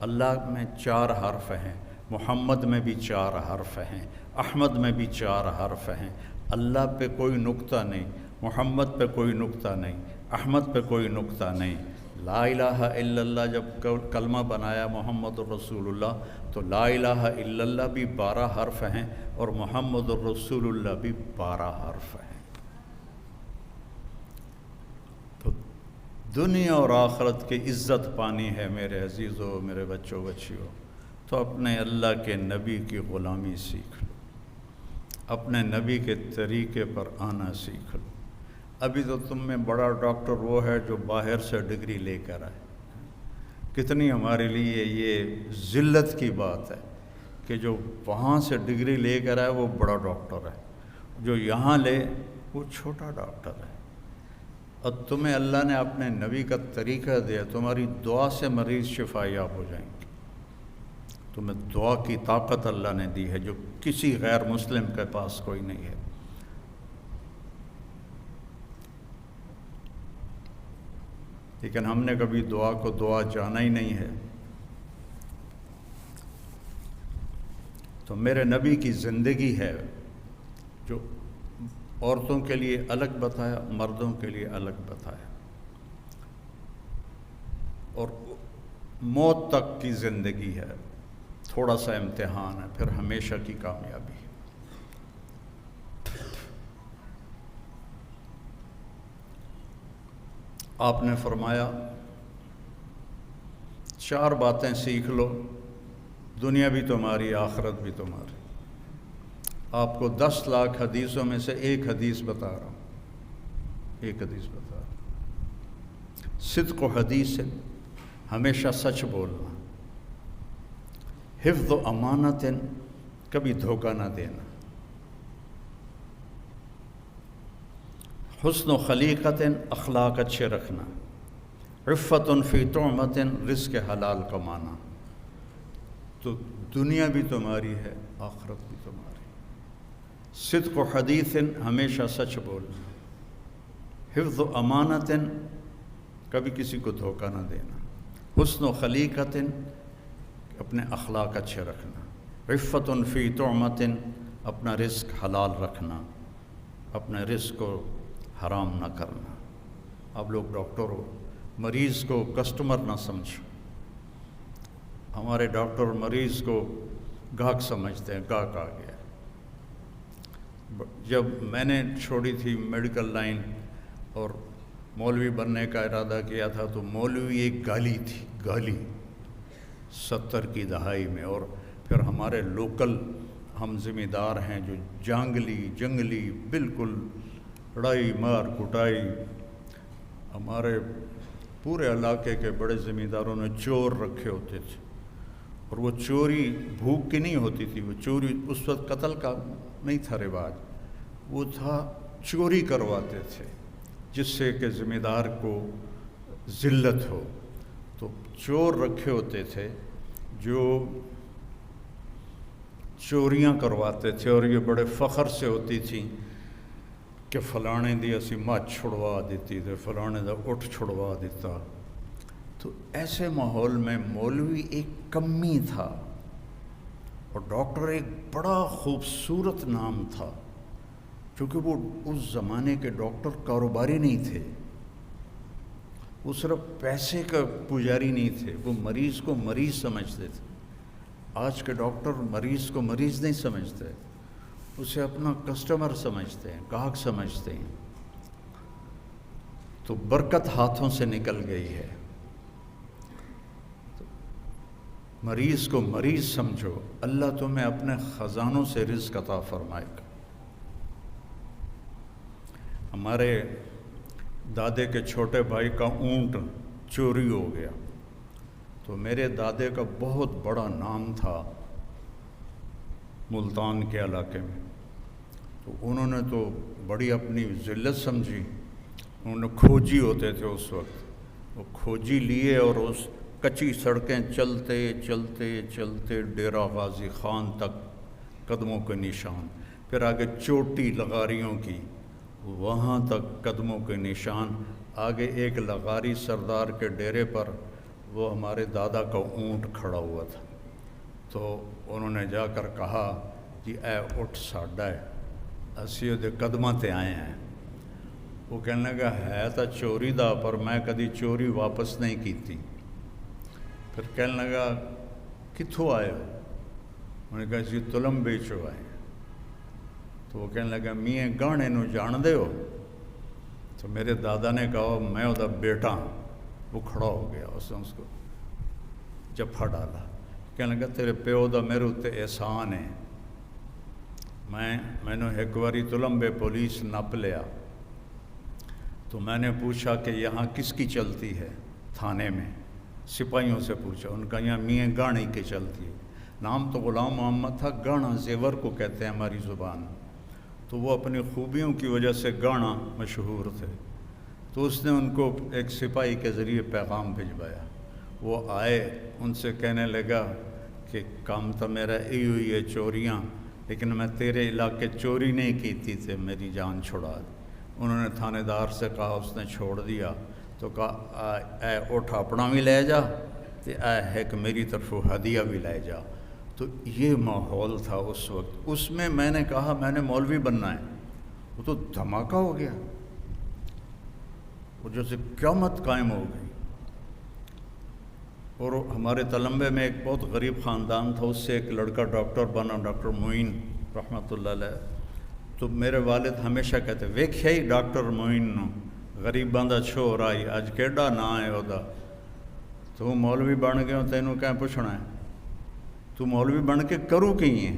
اللہ میں 4 حرف ہیں، محمد میں بھی 4 حرف ہیں، احمد میں بھی 4 حرف ہیں، اللہ پہ کوئی نقطہ نہیں، محمد پہ کوئی نقطہ نہیں، احمد پہ کوئی نقطہ نہیں۔ لا الہ الا اللہ جب کلمہ بنایا محمد الرسول اللہ، تو لا الہ الا اللہ بھی 12 حرف ہیں، اور محمد الرسول اللہ بھی 12 حرف ہیں۔ تو دنیا اور آخرت کی عزت پانی ہے میرے عزیزوں، میرے بچوں بچیوں، تو اپنے اللہ کے نبی کی غلامی سیکھ لو، اپنے نبی کے طریقے پر آنا سیکھ لو۔ ابھی تو تم میں بڑا ڈاکٹر وہ ہے جو باہر سے ڈگری لے کر آئے۔ کتنی ہمارے لیے یہ ذلت کی بات ہے کہ جو وہاں سے ڈگری لے کر آئے وہ بڑا ڈاکٹر ہے، جو یہاں لے وہ چھوٹا ڈاکٹر ہے۔ اور تمہیں اللہ نے اپنے نبی کا طریقہ دیا، تمہاری دعا سے مریض شفا یاب ہو جائیں گے۔ تمہیں دعا کی طاقت اللہ نے دی ہے جو کسی غیر مسلم کے پاس کوئی نہیں ہے۔ لیکن ہم نے کبھی دعا کو دعا جانا ہی نہیں ہے۔ تو میرے نبی کی زندگی ہے جو عورتوں کے لیے الگ بتایا، مردوں کے لیے الگ بتایا، اور موت تک کی زندگی ہے، تھوڑا سا امتحان ہے، پھر ہمیشہ کی کامیابی ہے۔ آپ نے فرمایا 4 باتیں سیکھ لو، دنیا بھی تمہاری، آخرت بھی تمہاری۔ آپ کو 10 لاکھ حدیثوں میں سے ایک حدیث بتا رہا ہوں، ایک حدیث بتا رہا ہوں۔ صدق و حدیث، ہمیشہ سچ بولنا، حفظ و امانت، کبھی دھوکہ نہ دینا، حسن و خلیقت، اخلاق اچھے رکھنا، عفت فی طعمت، رزق حلال کمانا۔ تو دنیا بھی تمہاری ہے، آخرت بھی تمہاری۔ صدق و حدیث، ہمیشہ سچ بولنا، حفظ و امانت، کبھی کسی کو دھوکہ نہ دینا، حسن و خلیقت، اپنے اخلاق اچھے رکھنا، عفت فی طعمت، اپنا رزق حلال رکھنا، اپنے رزق کو حرام نہ کرنا۔ اب لوگ ڈاکٹر ہو، مریض کو کسٹمر نہ سمجھو۔ ہمارے ڈاکٹر مریض کو گاہک سمجھتے ہیں، گاہک آ گیا۔ جب میں نے چھوڑی تھی میڈیکل لائن اور مولوی بننے کا ارادہ کیا تھا تو مولوی ایک گالی تھی، گالی 70 کی دہائی میں۔ اور پھر ہمارے لوکل ہم ذمہ دار ہیں جو جنگلی بالکل لڑائی مار کٹائی، ہمارے پورے علاقے کے بڑے زمینداروں نے چور رکھے ہوتے تھے، اور وہ چوری بھوک کی نہیں ہوتی تھی، وہ چوری اس وقت قتل کا نہیں تھا رواج، وہ تھا چوری کرواتے تھے جس سے کہ زمیندار کو ذلت ہو۔ تو چور رکھے ہوتے تھے جو چوریاں کرواتے تھے، اور یہ بڑے فخر سے ہوتی تھیں کہ فلانے دی اسی مجھ چھڑوا دیتی تھے، فلانے دا اٹھ چھڑوا دیتا۔ تو ایسے ماحول میں مولوی ایک کمی تھا، اور ڈاکٹر ایک بڑا خوبصورت نام تھا، کیونکہ وہ اس زمانے کے ڈاکٹر کاروباری نہیں تھے، وہ صرف پیسے کا پجاری نہیں تھے، وہ مریض کو مریض سمجھتے تھے۔ آج کے ڈاکٹر مریض کو مریض نہیں سمجھتے، اسے اپنا کسٹمر سمجھتے ہیں، گاہک سمجھتے ہیں۔ تو برکت ہاتھوں سے نکل گئی ہے۔ مریض کو مریض سمجھو، اللہ تمہیں اپنے خزانوں سے رزق عطا فرمائے گا۔ ہمارے دادے کے چھوٹے بھائی کا اونٹ چوری ہو گیا، تو میرے دادے کا بہت بڑا نام تھا ملتان کے علاقے میں، تو انہوں نے تو بڑی اپنی ذلت سمجھی، انہوں نے کھوجی ہوتے تھے اس وقت، وہ کھوجی لیے اور اس کچی سڑکیں چلتے چلتے چلتے ڈیرہ غازی خان تک قدموں کے نشان، پھر آگے چوٹی لغاریوں کی، وہاں تک قدموں کے نشان، آگے ایک لغاری سردار کے ڈیرے پر وہ ہمارے دادا کا اونٹ کھڑا ہوا تھا۔ تو انہوں نے جا کر کہا جی اے اٹھ ساڈا ہے، اسی دے قدماں تے آئے ہیں۔ وہ کہنے لگا ہے تو چوری دا، پر میں کدی چوری واپس نہیں کیتی۔ پھر کہنے لگا کتھوں آئے ہو؟ انہوں نے کہا جی تلمبے چو آئے۔ تو وہ کہنے لگا میاں گانے نو جان دے ہو؟ تو میرے دادا نے کہا میں وہ بیٹا ہوں۔ وہ کھڑا ہو گیا، اس نے اس کو جفا ڈالا، کہنے لگا تیرے پیو دا میرے اتنے احسان ہے، میں نے ایک باری تلمبے پولیس نپ لیا، تو میں نے پوچھا کہ یہاں کس کی چلتی ہے تھانے میں، سپاہیوں سے پوچھا، ان کا یہاں میاں گانے کی چلتی ہے۔ نام تو غلام محمد تھا، گانا زیور کو کہتے ہیں ہماری زبان، تو وہ اپنی خوبیوں کی وجہ سے گانا مشہور تھے۔ تو اس نے ان کو ایک سپاہی کے ذریعے پیغام بھجوایا، وہ آئے، ان سے کہنے لگا کہ کام تو میرا یہی ہوئی ہے چوریاں، لیکن میں تیرے علاقے چوری نہیں کیتی تھے، میری جان چھڑا دی۔ انہوں نے تھانے دار سے کہا، اس نے چھوڑ دیا، تو کہا اے اٹھ اپنا بھی لے جا، تے اے ایک میری طرف ہدیہ بھی لے جا۔ تو یہ ماحول تھا اس وقت، اس میں نے کہا میں نے مولوی بننا ہے، وہ تو دھماکہ ہو گیا، وہ جیسے قیامت قائم ہو گئی۔ اور ہمارے تلمبے میں ایک بہت غریب خاندان تھا، اس سے ایک لڑکا ڈاکٹر بنا، ڈاکٹر معین رحمۃ اللہ علیہ۔ تو میرے والد ہمیشہ کہتے ویکھیا ہی ڈاکٹر معین نو، غریباں دا چھوڑ آئی، اج کیڈا نا ہے وہ، تو مولوی بن گیا، تینوں کیا پوچھنا ہے، تو مولوی بن کے کروں کی ہے۔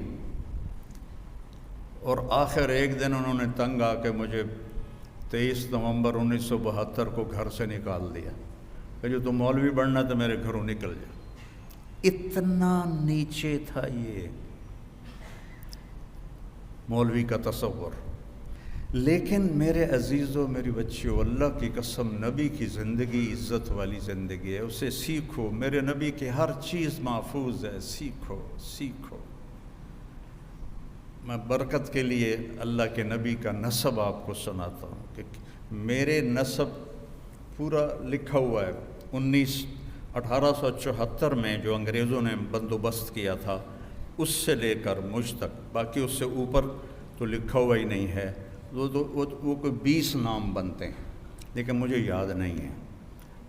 اور آخر ایک دن انہوں نے تنگ آ کے مجھے 23 نومبر 1972 کو گھر سے نکال دیا کہ جو تم مولوی بننا تو میرے گھروں نکل جا۔ اتنا نیچے تھا یہ مولوی کا تصور۔ لیکن میرے عزیزوں، میری بچیوں، اللہ کی قسم، نبی کی زندگی عزت والی زندگی ہے، اسے سیکھو، میرے نبی کی ہر چیز محفوظ ہے، سیکھو سیکھو۔ میں برکت کے لیے اللہ کے نبی کا نسب آپ کو سناتا ہوں کہ میرے نسب پورا لکھا ہوا ہے، 1874 میں جو انگریزوں نے بندوبست کیا تھا اس سے لے کر مجھ تک، باقی اس سے اوپر تو لکھا ہوا ہی نہیں ہے، وہ کوئی 20 نام بنتے ہیں، لیکن مجھے یاد نہیں ہے،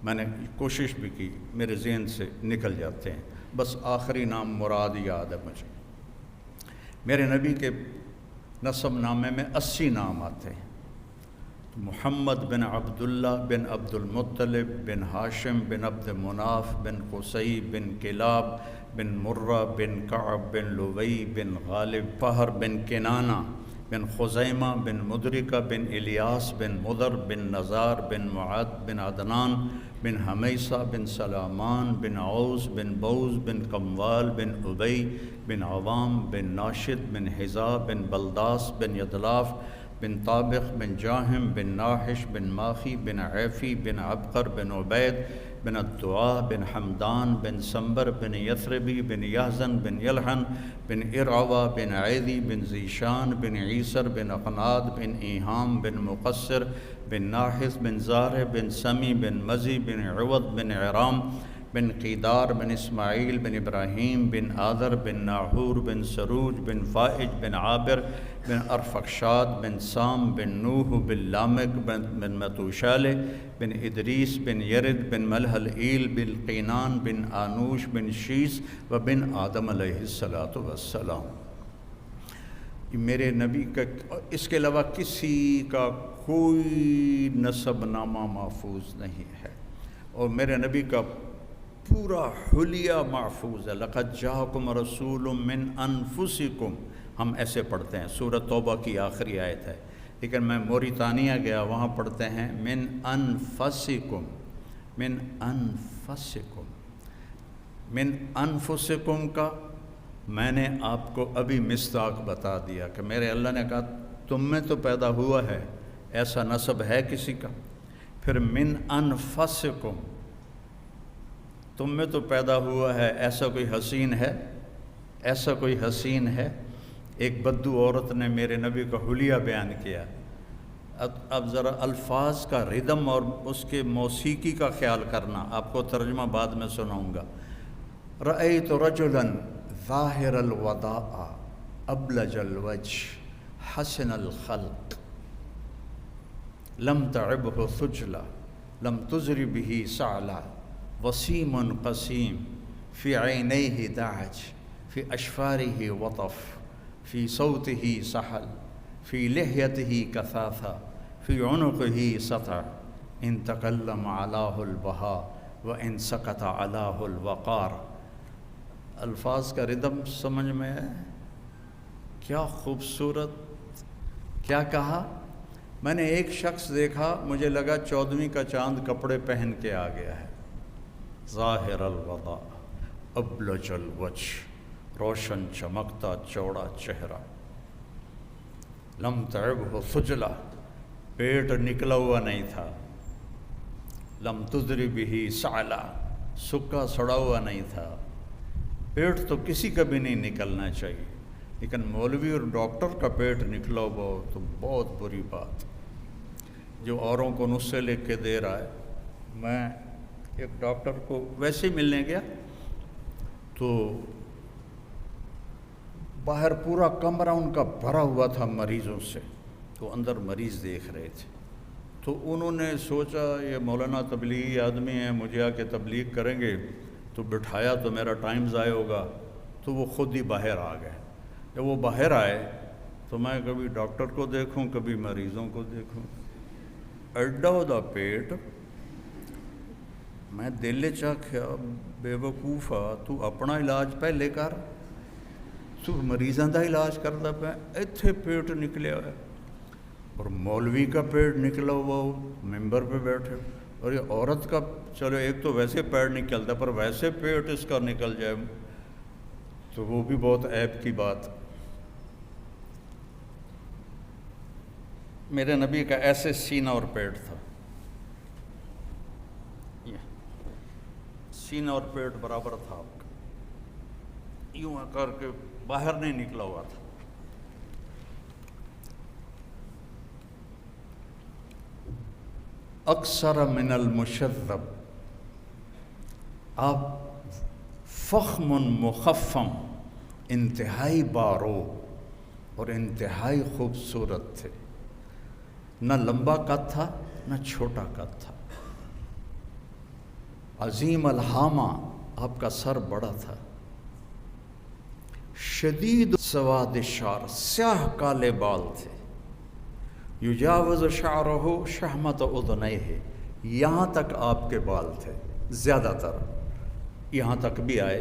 میں نے کوشش بھی کی، میرے ذہن سے نکل جاتے ہیں، بس آخری نام مراد یاد ہے مجھے۔ میرے نبی کے نسب نامے میں 80 نام آتے ہیں، محمد بن عبداللہ بن عبد المطلب بن ہاشم بن عبد مناف بن قصی بن کلاب بن مرہ بن کعب بن لوی بن غالب فہر بن کنانہ بن خزیمہ بن مدرکہ بن الیاس بن مدر بن نزار بن معد بن عدنان بن حمیسہ بن سلامان بن عوس بن بوز بن قموال بن ابی بن عوام بن ناشد بن حذا بن بلداس بن یدلاف بن طابق بن جاہم بن ناحش بن ماخی بن عیفی بن عبقر بن عبید بن الدعاء بن حمدان بن سنبر بن یثربی بن یحزن بن یلحن بن ارعوہ بن عیدی بن ذیشان بن عیسر بن اقناد بن ایہام بن مقصر بن ناحث بن زارع بن سمی بن مزی بن عوض بن عرام بن قیدار بن اسماعیل بن ابراہیم بن آذر بن ناحور بن سروج بن فائج بن عابر بن ارفخشاد بن سام بن نوح بن لامک بن متوشالہ بن ادریس بن یرد بن ملحلئیل بن قینان بن آنوش بن شیس و بن آدم علیہ السلام۔ میرے نبی کا اس کے علاوہ کسی کا کوئی نسب نامہ محفوظ نہیں ہے، اور میرے نبی کا پورا حلیہ محفوظ ہے۔ لقد جاءکم رسول من انفسکم، ہم ایسے پڑھتے ہیں، سورۃ توبہ کی آخری آیت ہے، لیکن میں موریتانیہ گیا، وہاں پڑھتے ہیں من انفسکم، من انفسکم، من انفسکم کا میں نے آپ کو ابھی مصداق بتا دیا کہ میرے اللہ نے کہا تم میں تو پیدا ہوا ہے، ایسا نسب ہے کسی کا؟ پھر من انفسکم، تم میں تو پیدا ہوا ہے، ایسا کوئی حسین ہے؟ ایسا کوئی حسین ہے؟ ایک بدو عورت نے میرے نبی کا حلیہ بیان کیا۔ اب ذرا الفاظ کا ردم اور اس کے موسیقی کا خیال کرنا، آپ کو ترجمہ بعد میں سناؤں گا۔ رأیت رجلا ظاہر الوداع ابلج الوجہ حسن الخلق لم تعبہ ثجلا لم تزر به سعلا وسیم قسیم فی عینیہ دعج فی اشفارہ وطف فی صوتہ سحل فی لحیتہ کثاثہ فی عنقہ سطع ان تکلم علاہ البہا و ان سکت علاہ الوقار۔ الفاظ کا ردم سمجھ میں ہے؟ کیا خوبصورت، کیا کہا؟ میں نے ایک شخص دیکھا، مجھے لگا 14ویں کا چاند کپڑے پہن کے آ گیا ہے۔ ظاہر الوداع ابلج الوجہ، روشن چمکتا چوڑا چہرہ، لم تعبہ ثجلا، پیٹ نکلا ہوا نہیں تھا، لم تزر بہ سعلا، سکا سڑا ہوا نہیں تھا۔ پیٹ تو کسی کا بھی نہیں نکلنا چاہیے، لیکن مولوی اور ڈاکٹر کا پیٹ نکلا ہوا ہو تو بہت بری بات، جو اوروں کو نسخے لکھ کے دے رہا ہے۔ میں ایک ڈاکٹر کو ویسے ہی ملنے گیا تو باہر پورا کمرہ ان کا بھرا ہوا تھا مریضوں سے، تو اندر مریض دیکھ رہے تھے، تو انہوں نے سوچا یہ مولانا تبلیغی آدمی ہیں، مجھے آ کے تبلیغ کریں گے، تو بٹھایا تو میرا ٹائم ضائع ہوگا، تو وہ خود ہی باہر آ گئے۔ جب وہ باہر آئے تو میں کبھی ڈاکٹر کو دیکھوں کبھی مریضوں کو دیکھوں، اڈا دا پیٹ۔ میں دل چاکھیا بے وقوفا، تو اپنا علاج پہلے کر، تو مریضاں دا علاج کردا پیا، ایتھے پیٹ نکلیا ہے، اور مولوی کا پیٹ نکلا ہوا ہو ممبر پہ بیٹھے، اور یہ عورت کا چلو ایک تو ویسے پیٹ نکلتا، پر ویسے پیٹ اس کا نکل جائے تو وہ بھی بہت عیب کی بات۔ میرے نبی کا ایسے سینہ اور پیٹ تھا، سینہ اور پیٹ برابر تھا آپ کا، یوں کر کے باہر نہیں نکلا ہوا تھا۔ اکثر من المشذب، آپ فخم مخفم، انتہائی بارو اور انتہائی خوبصورت تھے، نہ لمبا قد تھا نہ چھوٹا قد تھا، عظیم الحامہ، آپ کا سر بڑا تھا، شدید سواد شعر، سیاہ کالے بال تھے، یجاوز شعرہ شحمت اذنیہ، یہاں تک آپ کے بال تھے، زیادہ تر یہاں تک بھی آئے،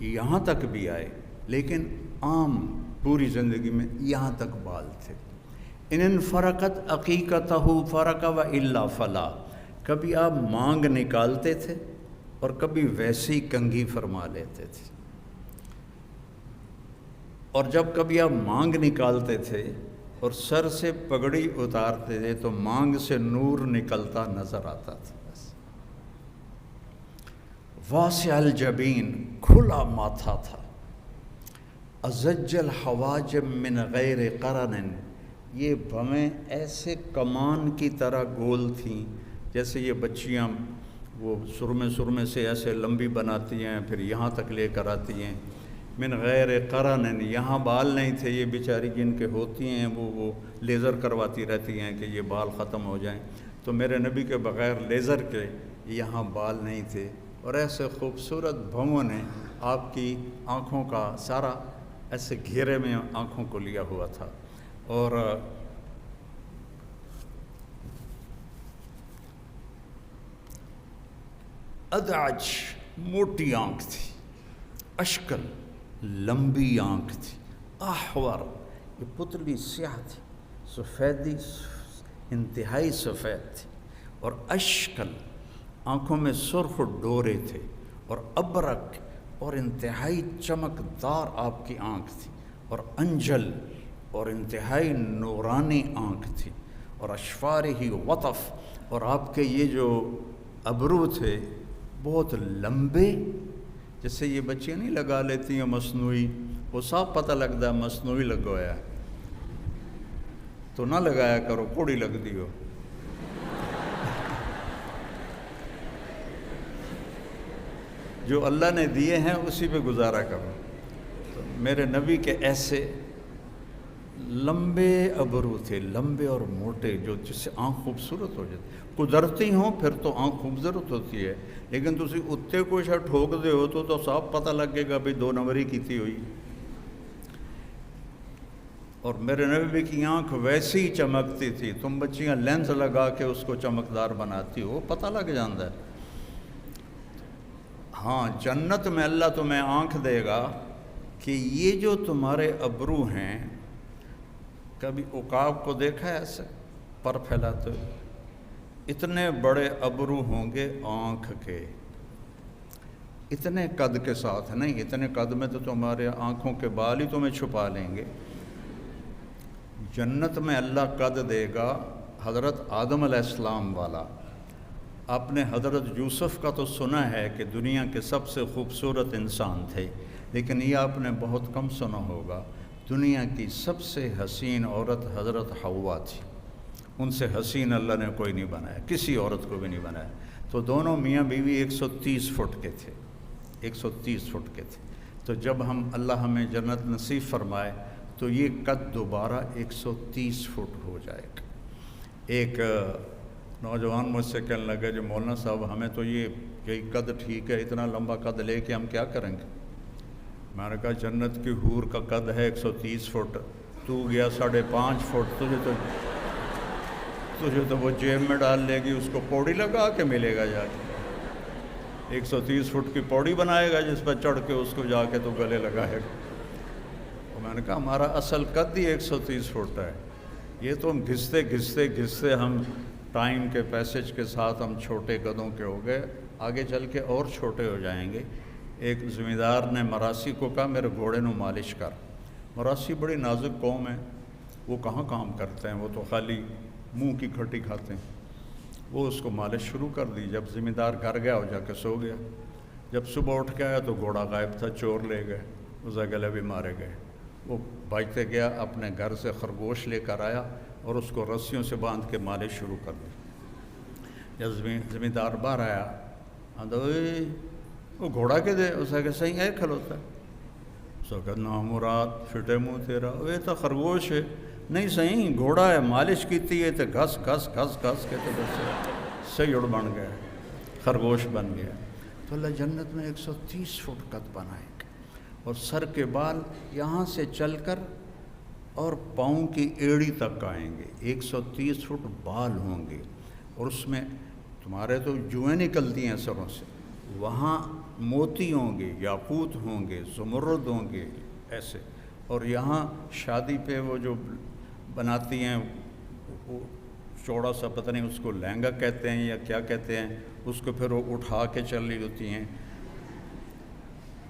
یہاں تک بھی آئے، لیکن عام پوری زندگی میں یہاں تک بال تھے۔ ان فرقت عقیقتہ فرق و الا فلا، کبھی آپ مانگ نکالتے تھے اور کبھی ویسی کنگھی فرما لیتے تھے، اور جب کبھی آپ مانگ نکالتے تھے اور سر سے پگڑی اتارتے تھے تو مانگ سے نور نکلتا نظر آتا تھا۔ بس واسع الجبین، کھلا ماتھا تھا، ازج الحواجب من غیر قرن، یہ بھویں ایسے کمان کی طرح گول تھیں، جیسے یہ بچیاں وہ سرمے سے ایسے لمبی بناتی ہیں پھر یہاں تک لے کر آتی ہیں۔ من غیر قرن، یہاں بال نہیں تھے، یہ بیچاری جن کے ہوتی ہیں وہ لیزر کرواتی رہتی ہیں کہ یہ بال ختم ہو جائیں، تو میرے نبی کے بغیر لیزر کے یہاں بال نہیں تھے، اور ایسے خوبصورت بھووں نے آپ کی آنکھوں کا سارا ایسے گھیرے میں آنکھوں کو لیا ہوا تھا، اور ادعج، موٹی آنکھ تھی، اشکل، لمبی آنکھ تھی، احور، یہ پتلی سیاہ تھی، سفیدی انتہائی سفید تھی، اور اشکل، آنکھوں میں سرخ ڈورے تھے، اور ابرک، اور انتہائی چمکدار آپ کی آنکھ تھی، اور انجل، اور انتہائی نورانی آنکھ تھی، اور اشفار ہی وطف، اور آپ کے یہ جو ابرو تھے بہت لمبے، جیسے یہ بچیاں نہیں لگا لیتی ہیں مصنوعی، وہ صاف پتہ لگتا ہے مصنوعی لگوایا ہے، تو نہ لگایا کرو، کوڑی لگتی ہو۔ جو اللہ نے دیے ہیں اسی پہ گزارا کرو۔ تو میرے نبی کے ایسے لمبے ابرو تھے، لمبے اور موٹے، جو جس سے آنکھ خوبصورت ہو جاتی، قدرتی ہوں پھر تو آنکھ خوبصورت ہوتی ہے، لیکن تسی اتے کو شاید ٹھوک دے ہو تو صاف پتہ لگے گا بھی 2 نمبری کیتی ہوئی۔ اور میرے نبی کی آنکھ ویسی ہی چمکتی تھی، تم بچیاں لینس لگا کے اس کو چمکدار بناتی ہو، پتہ لگ جاندہ ہے۔ ہاں، جنت میں اللہ تمہیں آنکھ دے گا کہ یہ جو تمہارے ابرو ہیں، کبھی عقاب کو دیکھا ہے ایسے پر پھیلاتے ہوئے؟ اتنے بڑے ابرو ہوں گے آنکھ کے، اتنے قد کے ساتھ نہیں، اتنے قد میں تو تمہارے آنکھوں کے بال ہی تمہیں چھپا لیں گے۔ جنت میں اللہ قد دے گا حضرت آدم علیہ السلام والا۔ آپ نے حضرت یوسف کا تو سنا ہے کہ دنیا کے سب سے خوبصورت انسان تھے، لیکن یہ آپ نے بہت کم سنا ہوگا، دنیا کی سب سے حسین عورت حضرت حوا تھی، ان سے حسین اللہ نے کوئی نہیں بنایا، کسی عورت کو بھی نہیں بنایا۔ تو دونوں میاں بیوی 130 فٹ کے تھے، 130 فٹ کے تھے۔ تو جب اللہ ہمیں جنت نصیب فرمائے تو یہ قد دوبارہ 130 فٹ ہو جائے گا۔ ایک نوجوان مجھ سے کہنے لگا جو مولانا صاحب ہمیں تو یہی قد ٹھیک ہے، اتنا لمبا قد لے کے ہم کیا کریں گے؟ میں نے کہا جنت کی حور کا قد ہے 130 فٹ، تو گیا 5.5 فٹ، تجھے تو وہ جیب میں ڈال لے گی، اس کو پوڑی لگا کے ملے گا جا کے، 130 فٹ کی پوڑی بنائے گا جس پر چڑھ کے اس کو جا کے تو گلے لگائے گا۔ اور میں نے کہا ہمارا اصل قد ہی 130 فٹ ہے، یہ تو ہم گھستے ہم ٹائم کے پیسج کے ساتھ ہم چھوٹے قدوں کے ہو گئے، آگے چل کے اور چھوٹے ہو جائیں گے۔ ایک زمیندار نے مراسی کو کہا میرے گھوڑے نو مالش کر۔ مراسی بڑی نازک قوم ہے، وہ کہاں کام کرتے ہیں، وہ تو خالی منہ کی کھٹی کھاتے ہیں۔ وہ اس کو مالش شروع کر دی۔ جب زمیندار گھر گیا وہ جا کے سو گیا۔ جب صبح اٹھ کے آیا تو گھوڑا غائب تھا، چور لے گئے، اسے گلے بھی مارے گئے۔ وہ بھاگتے گیا، اپنے گھر سے خرگوش لے کر آیا اور اس کو رسیوں سے باندھ کے مالش شروع کر دی۔ جب زمیندار باہر آیا، وہ گھوڑا کے دے، اسے کہ صحیح ہے کھلوتا ہے، اسے کہ نام مراد فٹے منہ تیرا، یہ تو خرگوش ہے، نہیں صحیح گھوڑا ہے، مالش کیتی ہے تو گھس گھس گھس گھس کے تو بس صحیح اڑ بن گیا، خرگوش بن گیا۔ تو اللہ جنت میں 130 فٹ قد بنائے گا، اور سر کے بال یہاں سے چل کر اور پاؤں کی ایڑی تک آئیں گے، 130 فٹ بال ہوں گے، اور اس میں تمہارے تو جوئیں نکلتی ہیں سروں سے، وہاں موتی ہوں گے، یاقوت ہوں گے، زمرد ہوں گے ایسے، اور یہاں شادی پہ وہ جو بناتی ہیں وہ چوڑا سا پتہ نہیں اس کو لہنگا کہتے ہیں یا کیا کہتے ہیں، اس کو پھر وہ اٹھا کے چل رہی ہوتی ہیں۔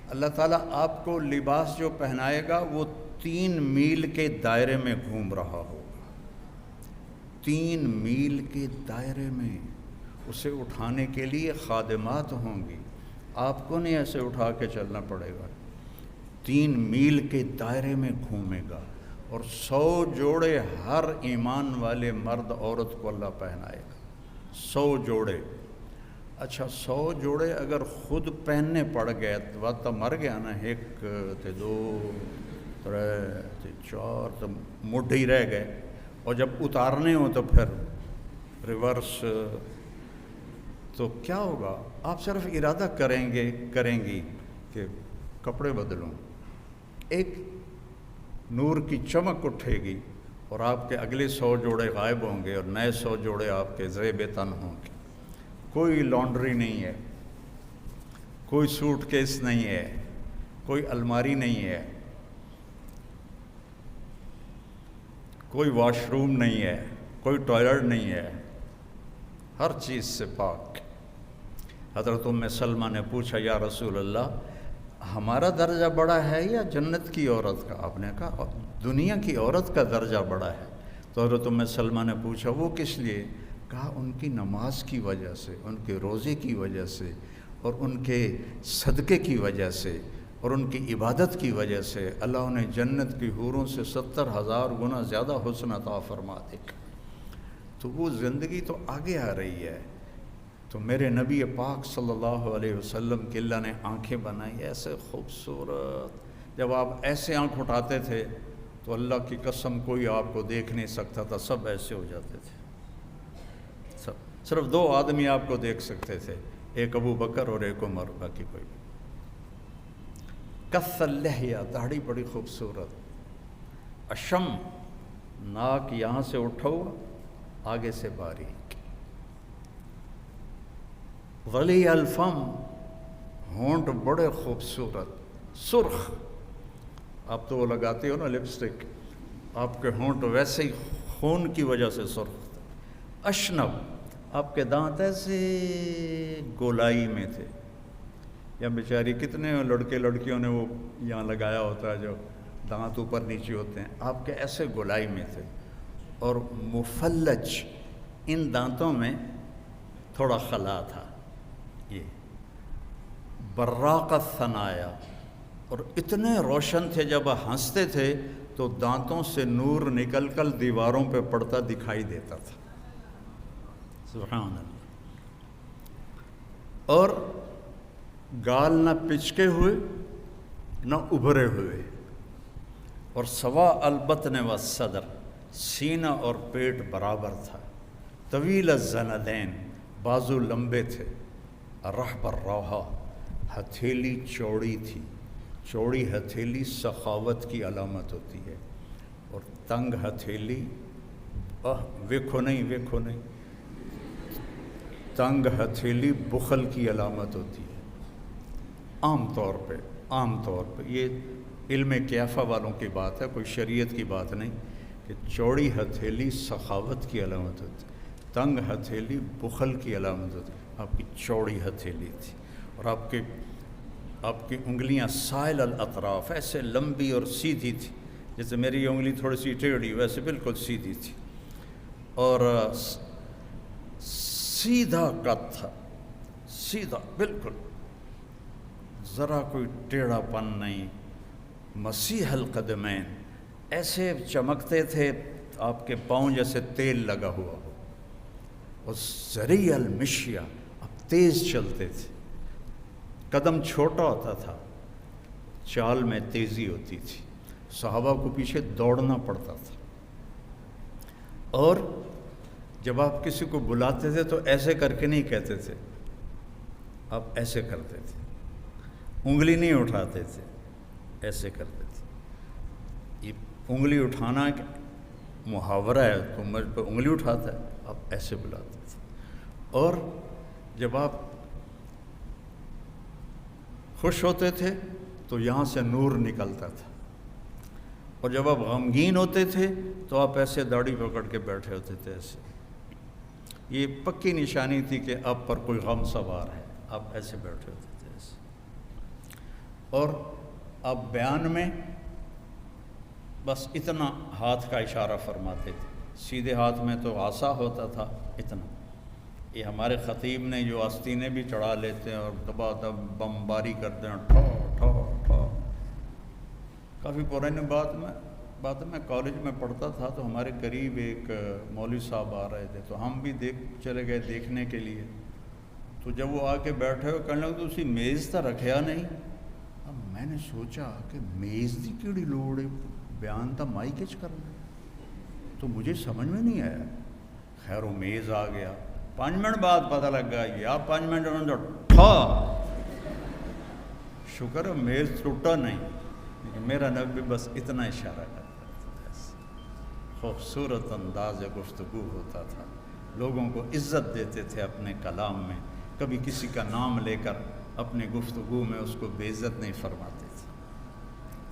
اللہ تعالیٰ آپ کو لباس جو پہنائے گا وہ 3 میل کے دائرے میں گھوم رہا ہوگا، 3 میل کے دائرے میں۔ اسے اٹھانے کے لیے خادمات ہوں گی، آپ کو نہیں ایسے اٹھا کے چلنا پڑے گا۔ 3 میل کے دائرے میں گھومے گا، اور 100 جوڑے ہر ایمان والے مرد عورت کو اللہ پہنائے گا، 100 جوڑے۔ اچھا 100 جوڑے اگر خود پہننے پڑ گئے تو مر گیا نا، 1 تے 2 3 تے 4 تو مٹھ ہی رہ گئے، اور جب اتارنے ہوں تو پھر ریورس، تو کیا ہوگا؟ آپ صرف ارادہ کریں گی کہ کپڑے بدلوں، ایک نور کی چمک اٹھے گی اور آپ کے اگلے 100 جوڑے غائب ہوں گے اور نئے 100 جوڑے آپ کے زیب تن ہوں گے۔ کوئی لانڈری نہیں ہے، کوئی سوٹ کیس نہیں ہے، کوئی الماری نہیں ہے، کوئی واش روم نہیں ہے، کوئی ٹوائلٹ نہیں ہے، ہر چیز سے پاک۔ حضرت ام سلمہ نے پوچھا یا رسول اللہ ہمارا درجہ بڑا ہے یا جنت کی عورت کا؟ آپ نے کہا دنیا کی عورت کا درجہ بڑا ہے۔ تو حضرت ام سلمہ نے پوچھا وہ کس لیے؟ کہا ان کی نماز کی وجہ سے، ان کے روزے کی وجہ سے، اور ان کے صدقے کی وجہ سے، اور ان کی عبادت کی وجہ سے اللہ انہیں جنت کی حوروں سے 70,000 گنا زیادہ حسن عطا فرما دے گا۔ تو وہ زندگی تو آگے آ رہی ہے۔ تو میرے نبی پاک صلی اللہ علیہ وسلم کی اللہ نے آنکھیں بنائی ایسے خوبصورت، جب آپ ایسے آنکھ اٹھاتے تھے تو اللہ کی قسم کوئی آپ کو دیکھ نہیں سکتا تھا، سب ایسے ہو جاتے تھے، صرف 2 آدمی آپ کو دیکھ سکتے تھے، ایک ابو بکر اور ایک عمر، باقی کوئی بھی۔ کث اللحیہ، داڑھی بڑی خوبصورت، اشم، ناک یہاں سے اٹھا ہوا آگے سے باریک، ولی الفم، ہونٹ بڑے خوبصورت، سرخ، آپ تو وہ لگاتے ہو نا لپسٹک، آپ کے ہونٹ ویسے ہی خون کی وجہ سے سرخ، اشنب، آپ کے دانت ایسے گولائی میں تھے، یا بیچاری کتنے لڑکے لڑکیوں نے وہ یہاں لگایا ہوتا ہے جو دانت اوپر نیچے ہوتے ہیں، آپ کے ایسے گولائی میں تھے، اور مفلج، ان دانتوں میں تھوڑا خلا تھا، یہ براق الثنایا، اور اتنے روشن تھے جب ہنستے تھے تو دانتوں سے نور نکل کر دیواروں پہ پڑتا دکھائی دیتا تھا، سبحان اللہ۔ اور گال نہ پچکے ہوئے نہ ابھرے ہوئے، اور سوا البطن والصدر، سینہ اور پیٹ برابر تھا، طویل الزندین، بازو لمبے تھے، رحب الروحہ، ہتھیلی چوڑی تھی، چوڑی ہتھیلی سخاوت کی علامت ہوتی ہے، اور تنگ ہتھیلی ویکھو نہیں، تنگ ہتھیلی بخل کی علامت ہوتی ہے۔ عام طور پہ یہ علم کیافہ والوں کی بات ہے، کوئی شریعت کی بات نہیں، کہ چوڑی ہتھیلی سخاوت کی علامت ہوتی ہے، تنگ ہتھیلی بخل کی علامت ہوتی ہے۔ آپ کی چوڑی ہتھیلی تھی، اور آپ کی انگلیاں سائل الاطراف، ایسے لمبی اور سیدھی تھی، جیسے میری انگلی تھوڑی سی ٹیڑھی ویسے بالکل سیدھی تھی، اور سیدھا قد تھا، سیدھا بالکل، ذرا کوئی ٹیڑھا پن نہیں، مسیح القدمین، ایسے چمکتے تھے آپ کے پاؤں جیسے تیل لگا ہوا ہو، اور سریع المشیہ، اب تیز چلتے تھے، قدم چھوٹا ہوتا تھا، چال میں تیزی ہوتی تھی، صحابہ کو پیچھے دوڑنا پڑتا تھا، اور جب آپ کسی کو بلاتے تھے تو ایسے کر کے نہیں کہتے تھے، آپ ایسے کرتے تھے، انگلی نہیں اٹھاتے تھے، ایسے کرتے تھے۔ یہ انگلی اٹھانا ایک محاورہ ہے، تو مجھ پہ انگلی اٹھاتا ہے، آپ ایسے بلاتے تھے، اور جب آپ خوش ہوتے تھے تو یہاں سے نور نکلتا تھا، اور جب آپ غمگین ہوتے تھے تو آپ ایسے داڑھی پکڑ کے بیٹھے ہوتے تھے ایسے. یہ پکی نشانی تھی کہ آپ پر کوئی غم سوار ہے، آپ ایسے بیٹھے ہوتے تھے ایسے. اور آپ بیان میں بس اتنا ہاتھ کا اشارہ فرماتے تھے، سیدھے ہاتھ میں تو عصا ہوتا تھا اتنا. یہ ہمارے خطیب نے جو آستینیں بھی چڑھا لیتے ہیں اور دبا دب بمباری کرتے ہیں، ٹھو ٹھو ٹھو. کافی پرانی بات میں کالج میں پڑھتا تھا تو ہمارے قریب ایک مولوی صاحب آ رہے تھے، تو ہم بھی چلے گئے دیکھنے کے لیے. تو جب وہ آ کے بیٹھے ہوئے کہنے لگے تو اسی میز تا رکھیا نہیں. اب میں نے سوچا کہ میز دی کیڑی لوڑ ہے، بیان تا مائی کچ کرنا. تو مجھے سمجھ میں نہیں آیا. خیر وہ میز آ گیا. 5 منٹ بعد پتہ لگا یا 5 منٹ میں ٹھا. شکر ہے میز ٹوٹا نہیں، لیکن میرا نبی بس اتنا اشارہ کرتا تھا. خوبصورت انداز گفتگو ہوتا تھا، لوگوں کو عزت دیتے تھے اپنے کلام میں. کبھی کسی کا نام لے کر اپنی گفتگو میں اس کو بے عزت نہیں فرماتے تھے.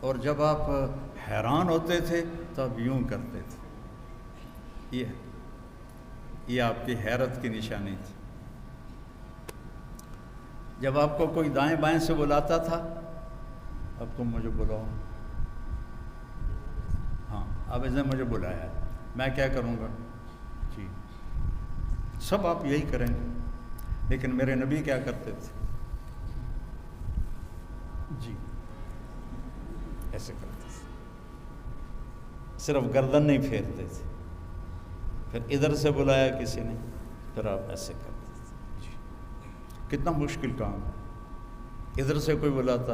اور جب آپ حیران ہوتے تھے تو آپ یوں کرتے تھے. یہ آپ کی حیرت کی نشانی تھی. جب آپ کو کوئی دائیں بائیں سے بلاتا تھا، اب تم مجھے بلاؤ، ہاں اب اس نے مجھے بلایا، میں کیا کروں گا؟ جی سب آپ یہی کریں گے. لیکن میرے نبی کیا کرتے تھے؟ جی ایسے کرتے تھے، صرف گردن نہیں پھیرتے تھے. پھر ادھر سے بلایا کسی نے، پھر آپ ایسے کرتے تھے. جی کتنا مشکل کام ہے. ادھر سے کوئی بلاتا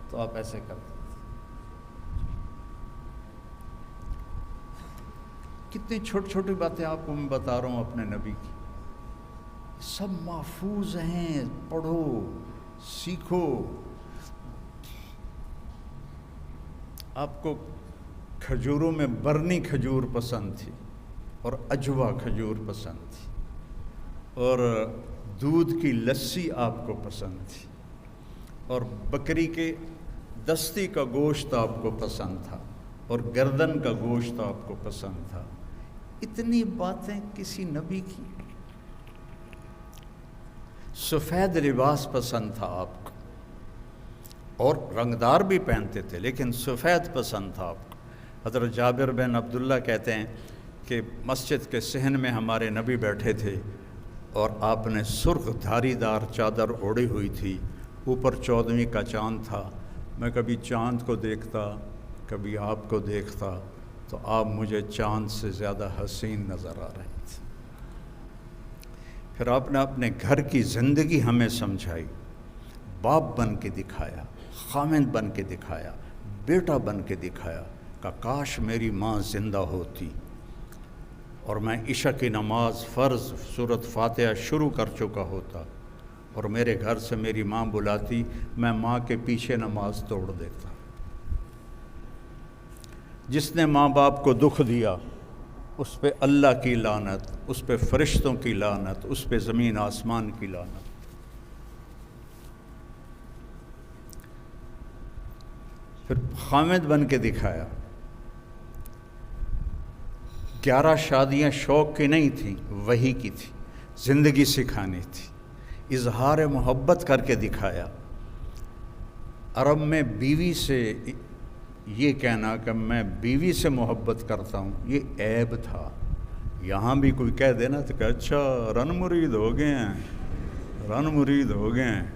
تو آپ ایسے کرتے تھے. کتنی چھوٹی چھوٹی باتیں آپ کو میں بتا رہا ہوں اپنے نبی کی، سب محفوظ ہیں. پڑھو، سیکھو. آپ کو کھجوروں میں برنی کھجور پسند تھی اور اجوا کھجور پسند تھی، اور دودھ کی لسی آپ کو پسند تھی، اور بکری کے دستی کا گوشت آپ کو پسند تھا، اور گردن کا گوشت آپ کو پسند تھا. اتنی باتیں کسی نبی کی. سفید لباس پسند تھا آپ کو، اور رنگدار بھی پہنتے تھے لیکن سفید پسند تھا آپ کو. حضرت جابر بن عبداللہ کہتے ہیں کہ مسجد کے صحن میں ہمارے نبی بیٹھے تھے اور آپ نے سرخ دھاری دار چادر اوڑھی ہوئی تھی. اوپر 14ویں کا چاند تھا. میں کبھی چاند کو دیکھتا، کبھی آپ کو دیکھتا، تو آپ مجھے چاند سے زیادہ حسین نظر آ رہے تھے. پھر آپ نے اپنے گھر کی زندگی ہمیں سمجھائی. باپ بن کے دکھایا، خامند بن کے دکھایا، بیٹا بن کے دکھایا کہ کاش میری ماں زندہ ہوتی اور میں عشاء کی نماز فرض سورۃ فاتحہ شروع کر چکا ہوتا اور میرے گھر سے میری ماں بلاتی، میں ماں کے پیچھے نماز توڑ دیتا. جس نے ماں باپ کو دکھ دیا اس پہ اللہ کی لعنت، اس پہ فرشتوں کی لعنت، اس پہ زمین آسمان کی لعنت. پھر خامد بن کے دکھایا. 11 شادیاں شوق کی نہیں تھیں، وحی کی تھی، زندگی سکھانی تھی. اظہار محبت کر کے دکھایا. عرب میں بیوی سے یہ کہنا کہ میں بیوی سے محبت کرتا ہوں یہ عیب تھا. یہاں بھی کوئی کہہ دینا تو کہ اچھا رن مرید ہو گئے ہیں، رن مرید ہو گئے ہیں.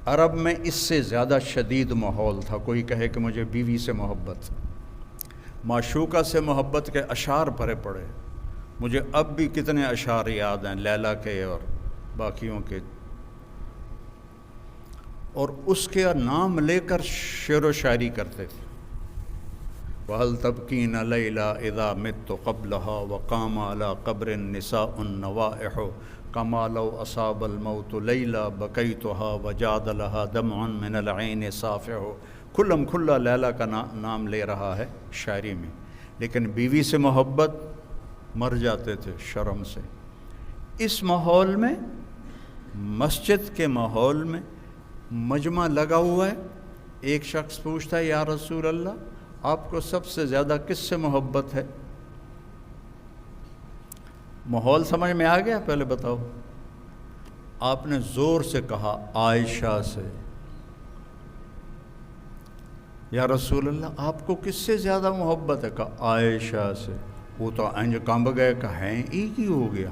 عرب میں اس سے زیادہ شدید ماحول تھا. کوئی کہے کہ مجھے بیوی سے محبت، معشوقہ سے محبت کے اشعار پڑے پڑے. مجھے اب بھی کتنے اشعار یاد ہیں لیلا کے اور باقیوں کے، اور اس کے نام لے کر شعر و شاعری کرتے تھے. وَهَلْ تَبْكِينَ لَيْلَا إِذَا مِتُّ قَبْلَهَا وَقَامَ عَلَى قَبْرٍ النِّسَاءُ النَّوَائِحُ كَمَا لَوْ أَصَابَ الْمَوْتُ لَيْلَا بَكَيْتُهَا وَجَادَ لَهَا دَمْعٌ مِّنَ الْعَيْنِ صَافِحُ. کھلم کھلا لیلا کا نام لے رہا ہے شاعری میں، لیکن بیوی سے محبت مر جاتے تھے شرم سے. اس ماحول میں، مسجد کے ماحول میں مجمع لگا ہوا ہے، ایک شخص پوچھتا ہے یا رسول اللہ آپ کو سب سے زیادہ کس سے محبت ہے؟ ماحول سمجھ میں آ گیا؟ پہلے بتاؤ۔ آپ نے زور سے کہا عائشہ سے۔ یا رسول اللہ آپ کو کس سے زیادہ محبت ہے؟ کہا عائشہ سے۔ وہ تو انج کانب گئے کہ ہیں ایک ہی ہو گیا۔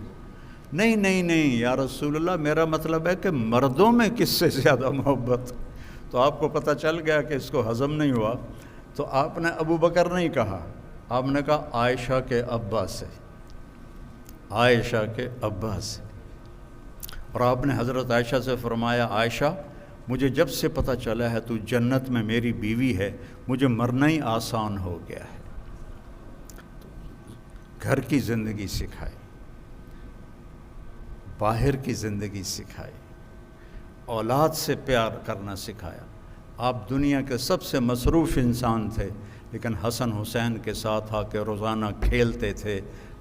نہیں نہیں نہیں یا رسول اللہ میرا مطلب ہے کہ مردوں میں کس سے زیادہ محبت؟ تو آپ کو پتہ چل گیا کہ اس کو ہضم نہیں ہوا، تو آپ نے ابو بکر نہیں کہا، آپ نے کہا عائشہ کے ابا سے، عائشہ کے ابا سے۔ اور آپ نے حضرت عائشہ سے فرمایا عائشہ مجھے جب سے پتہ چلا ہے تو جنت میں میری بیوی ہے، مجھے مرنا ہی آسان ہو گیا ہے۔ گھر کی زندگی سکھائی، باہر کی زندگی سکھائی، اولاد سے پیار کرنا سکھایا۔ آپ دنیا کے سب سے مصروف انسان تھے، لیکن حسن حسین کے ساتھ آ کے روزانہ کھیلتے تھے۔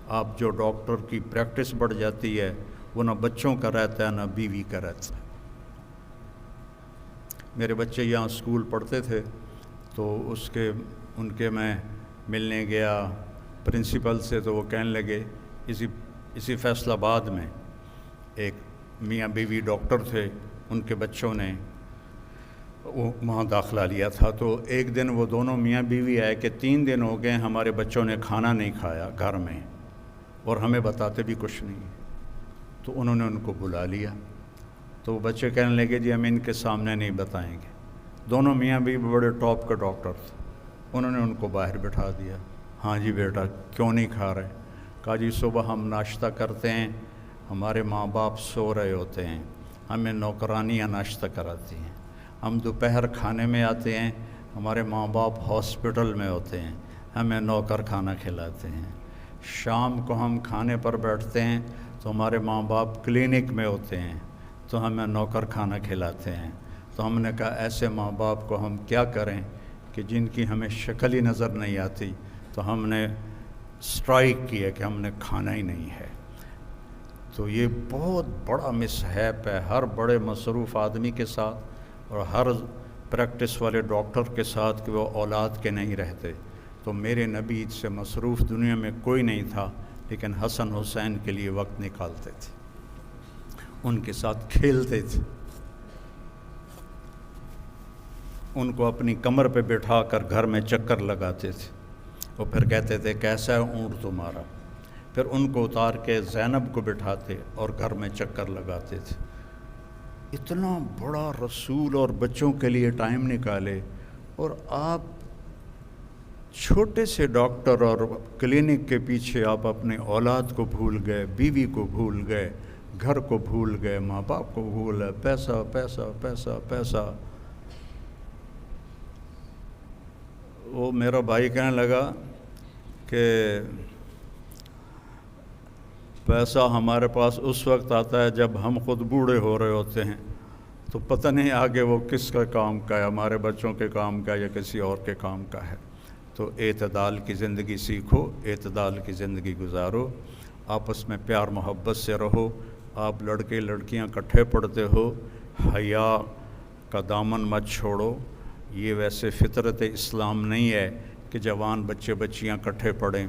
آپ جو ڈاکٹر کی پریکٹس بڑھ جاتی ہے وہ نہ بچوں کا رہتا ہے نہ بیوی کا رہتا ہے۔ میرے بچے یہاں اسکول پڑھتے تھے تو ان کے میں ملنے گیا پرنسپل سے، تو وہ کہنے لگے اسی فیصل آباد میں ایک میاں بیوی ڈاکٹر تھے، ان کے بچوں نے وہاں داخلہ لیا تھا، تو ایک دن وہ دونوں میاں بیوی آئے کہ 3 دن ہو گئے ہمارے بچوں نے کھانا نہیں کھایا گھر میں، اور ہمیں بتاتے بھی کچھ نہیں۔ تو انہوں نے ان کو بلا لیا، تو وہ بچے کہنے لگے جی ہم ان کے سامنے نہیں بتائیں گے۔ دونوں میاں بیوی بڑے ٹاپ کے ڈاکٹر تھے، انہوں نے ان کو باہر بٹھا دیا۔ ہاں جی بیٹا کیوں نہیں کھا رہے؟ کہا جی صبح ہم ناشتہ کرتے ہیں، ہمارے ماں باپ سو رہے ہوتے ہیں، ہمیں نوکرانیاں ناشتہ کراتی ہیں۔ ہم دوپہر کھانے میں آتے ہیں، ہمارے ماں باپ ہاسپٹل میں ہوتے ہیں، ہمیں نوکر کھانا کھلاتے ہیں۔ شام کو ہم کھانے پر بیٹھتے ہیں تو ہمارے ماں باپ کلینک میں ہوتے ہیں، تو ہمیں نوکر کھانا کھلاتے ہیں۔ تو ہم نے کہا ایسے ماں باپ کو ہم کیا کریں کہ جن کی ہمیں شکل ہی نظر نہیں آتی، تو ہم نے اسٹرائک کیا کہ ہم نے کھانا ہی نہیں ہے۔ تو یہ بہت بڑا مصحف ہے ہر بڑے مصروف آدمی کے ساتھ اور ہر پریکٹس والے ڈاکٹر کے ساتھ کہ وہ اولاد کے نہیں رہتے۔ تو میرے نبی سے مصروف دنیا میں کوئی نہیں تھا، لیکن حسن حسین کے لیے وقت نکالتے تھے، ان کے ساتھ کھیلتے تھے، ان کو اپنی کمر پہ بٹھا کر گھر میں چکر لگاتے تھے۔ وہ پھر کہتے تھے کیسا ہے اونٹ تمہارا؟ پھر ان کو اتار کے زینب کو بٹھاتے اور گھر میں چکر لگاتے تھے۔ اتنا بڑا رسول اور بچوں کے لیے ٹائم نکالے، اور آپ چھوٹے سے ڈاکٹر اور کلینک کے پیچھے آپ اپنے اولاد کو بھول گئے، بیوی کو بھول گئے، گھر کو بھول گئے، ماں باپ کو بھول گئے، پیسہ پیسہ پیسہ پیسہ۔ وہ میرا بھائی کہنے لگا کہ پیسہ ہمارے پاس اس وقت آتا ہے جب ہم خود بوڑھے ہو رہے ہوتے ہیں، تو پتہ نہیں آگے وہ کس کا کام کا ہے، ہمارے بچوں کے کام کا یا کسی اور کے کام کا ہے۔ تو اعتدال کی زندگی سیکھو، اعتدال کی زندگی گزارو، آپس میں پیار محبت سے رہو۔ آپ لڑکے لڑکیاں اکٹھے پڑھتے ہو، حیا کا دامن مت چھوڑو۔ یہ ویسے فطرت اسلام نہیں ہے کہ جوان بچے بچیاں اکٹھے پڑھیں،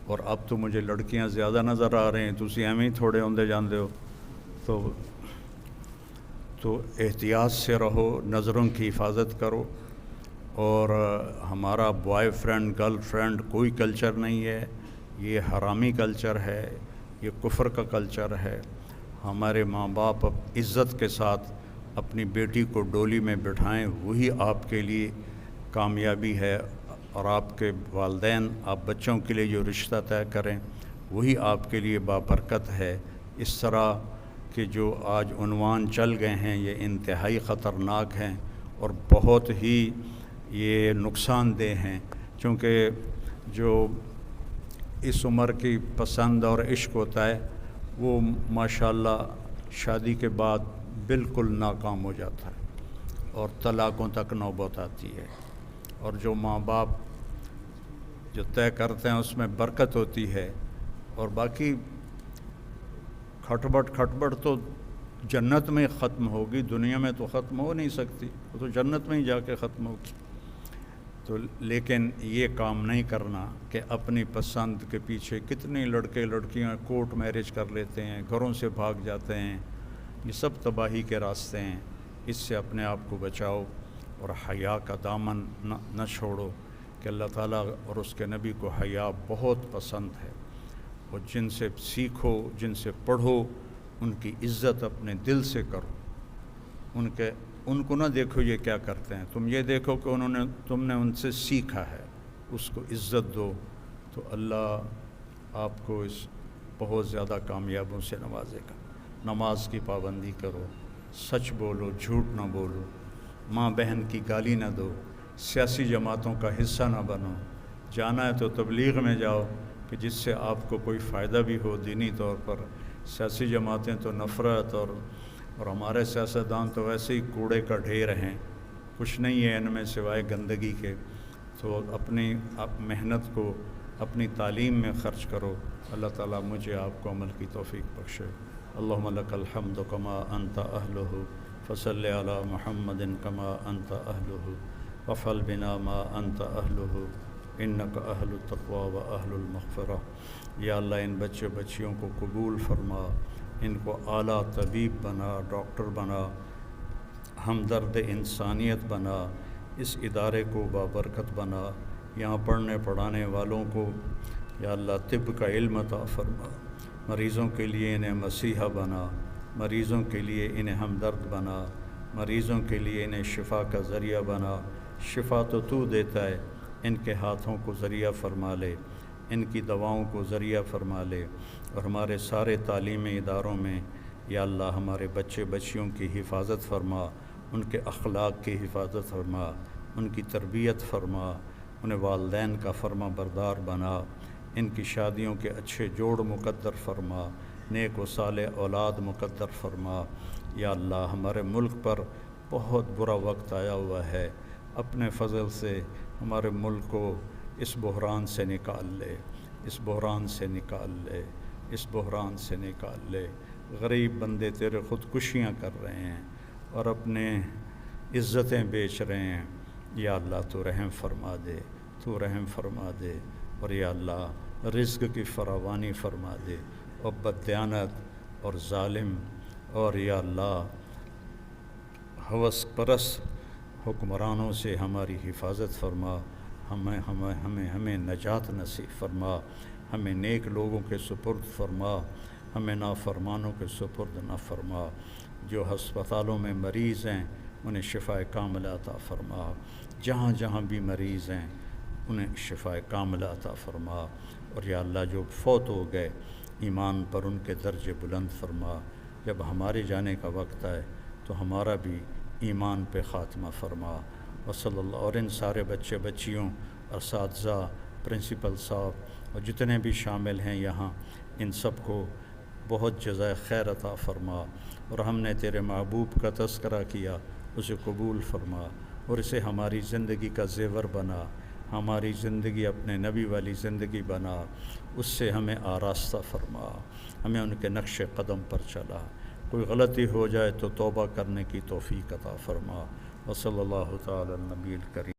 اور اب تو مجھے لڑکیاں زیادہ نظر آ رہے ہیں، تسی ایویں ہی تھوڑے ہوندے جاندے ہو۔ تو احتیاط سے رہو، نظروں کی حفاظت کرو۔ اور ہمارا بوائے فرینڈ گرل فرینڈ کوئی کلچر نہیں ہے، یہ حرامی کلچر ہے، یہ کفر کا کلچر ہے۔ ہمارے ماں باپ عزت کے ساتھ اپنی بیٹی کو ڈولی میں بٹھائیں، وہی آپ کے لیے کامیابی ہے، اور آپ کے والدین آپ بچوں کے لیے جو رشتہ طے کریں وہی آپ کے لیے بابرکت ہے۔ اس طرح کہ جو آج عنوان چل گئے ہیں یہ انتہائی خطرناک ہیں اور بہت ہی یہ نقصان دہ ہیں، چونکہ جو اس عمر کی پسند اور عشق ہوتا ہے وہ ماشاءاللہ شادی کے بعد بالکل ناکام ہو جاتا ہے اور طلاقوں تک نوبت آتی ہے، اور جو ماں باپ جو طے کرتے ہیں اس میں برکت ہوتی ہے، اور باقی کھٹبٹ تو جنت میں ختم ہوگی، دنیا میں تو ختم ہو نہیں سکتی، وہ تو جنت میں ہی جا کے ختم ہوگی۔ تو لیکن یہ کام نہیں کرنا کہ اپنی پسند کے پیچھے کتنے لڑکے لڑکیاں کورٹ میرج کر لیتے ہیں، گھروں سے بھاگ جاتے ہیں، یہ سب تباہی کے راستے ہیں۔ اس سے اپنے آپ کو بچاؤ اور حیا کا دامن نہ چھوڑو، کہ اللہ تعالیٰ اور اس کے نبی کو حیا بہت پسند ہے، اور جن سے سیکھو، جن سے پڑھو، ان کی عزت اپنے دل سے کرو، ان کو نہ دیکھو یہ کیا کرتے ہیں، تم یہ دیکھو کہ تم نے ان سے سیکھا ہے، اس کو عزت دو، تو اللہ آپ کو اس بہت زیادہ کامیابیوں سے نوازے گا۔ نماز کی پابندی کرو، سچ بولو، جھوٹ نہ بولو، ماں بہن کی گالی نہ دو، سیاسی جماعتوں کا حصہ نہ بنو، جانا ہے تو تبلیغ میں جاؤ کہ جس سے آپ کو کوئی فائدہ بھی ہو دینی طور پر۔ سیاسی جماعتیں تو نفرت اور ہمارے سیاستدان تو ویسے ہی کوڑے کا ڈھیر ہیں، کچھ نہیں ہے ان میں سوائے گندگی کے۔ تو اپنی محنت کو اپنی تعلیم میں خرچ کرو۔ اللہ تعالیٰ مجھے آپ کو عمل کی توفیق بخشے۔ اللہم لک الحمد کما انت اہلہ فصل علی محمد کما انت اہلہ وفعل بنا ما انت اہلہ انک اہل التقوی و اہل المغفرہ۔ یا اللہ ان بچے بچیوں کو قبول فرما، ان کو اعلیٰ طبیب بنا، ڈاکٹر بنا، ہمدرد انسانیت بنا، اس ادارے کو بابرکت بنا، یہاں پڑھنے پڑھانے والوں کو یا اللہ طب کا علم عطا فرما، مریضوں کے لیے انہیں مسیحا بنا، مریضوں کے لیے انہیں ہمدرد بنا، مریضوں کے لیے انہیں شفا کا ذریعہ بنا۔ شفا تو دیتا ہے، ان کے ہاتھوں کو ذریعہ فرما لے، ان کی دواؤں کو ذریعہ فرما لے، اور ہمارے سارے تعلیمی اداروں میں یا اللہ ہمارے بچے بچیوں کی حفاظت فرما، ان کے اخلاق کی حفاظت فرما، ان کی تربیت فرما، انہیں والدین کا فرما بردار بنا، ان کی شادیوں کے اچھے جوڑ مقدر فرما، نیک و صالح اولاد مقدر فرما۔ یا اللہ ہمارے ملک پر بہت برا وقت آیا ہوا ہے، اپنے فضل سے ہمارے ملک کو اس بحران سے نکال لے، اس بحران سے نکال لے، اس بحران سے نکال لے۔ غریب بندے تیرے خودکشیاں کر رہے ہیں اور اپنے عزتیں بیچ رہے ہیں، یا اللہ تو رحم فرما دے، تو رحم فرما دے، اور یا اللہ رزق کی فراوانی فرما دے، اور بددیانت اور ظالم اور یا اللہ ہوس پرست حکمرانوں سے ہماری حفاظت فرما، ہمیں نجات نصیب فرما، ہمیں نیک لوگوں کے سپرد فرما، ہمیں نافرمانوں کے سپرد نہ فرما۔ جو ہسپتالوں میں مریض ہیں انہیں شفاء کاملہ عطا فرما، جہاں جہاں بھی مریض ہیں انہیں شفاء کاملہ عطا فرما، اور یا اللہ جو فوت ہو گئے ایمان پر ان کے درجے بلند فرما۔ جب ہمارے جانے کا وقت آئے تو ہمارا بھی ایمان پہ خاتمہ فرما۔ وصلی اللہ، اور ان سارے بچے بچیوں، اساتذہ، پرنسپل صاحب اور جتنے بھی شامل ہیں یہاں، ان سب کو بہت جزائے خیر عطا فرما، اور ہم نے تیرے محبوب کا تذکرہ کیا، اسے قبول فرما، اور اسے ہماری زندگی کا زیور بنا، ہماری زندگی اپنے نبی والی زندگی بنا، اس سے ہمیں آراستہ فرما، ہمیں ان کے نقش قدم پر چلا، کوئی غلطی ہو جائے تو توبہ کرنے کی توفیق عطا فرما۔ وصلی اللہ تعالی علی النبی الکریم۔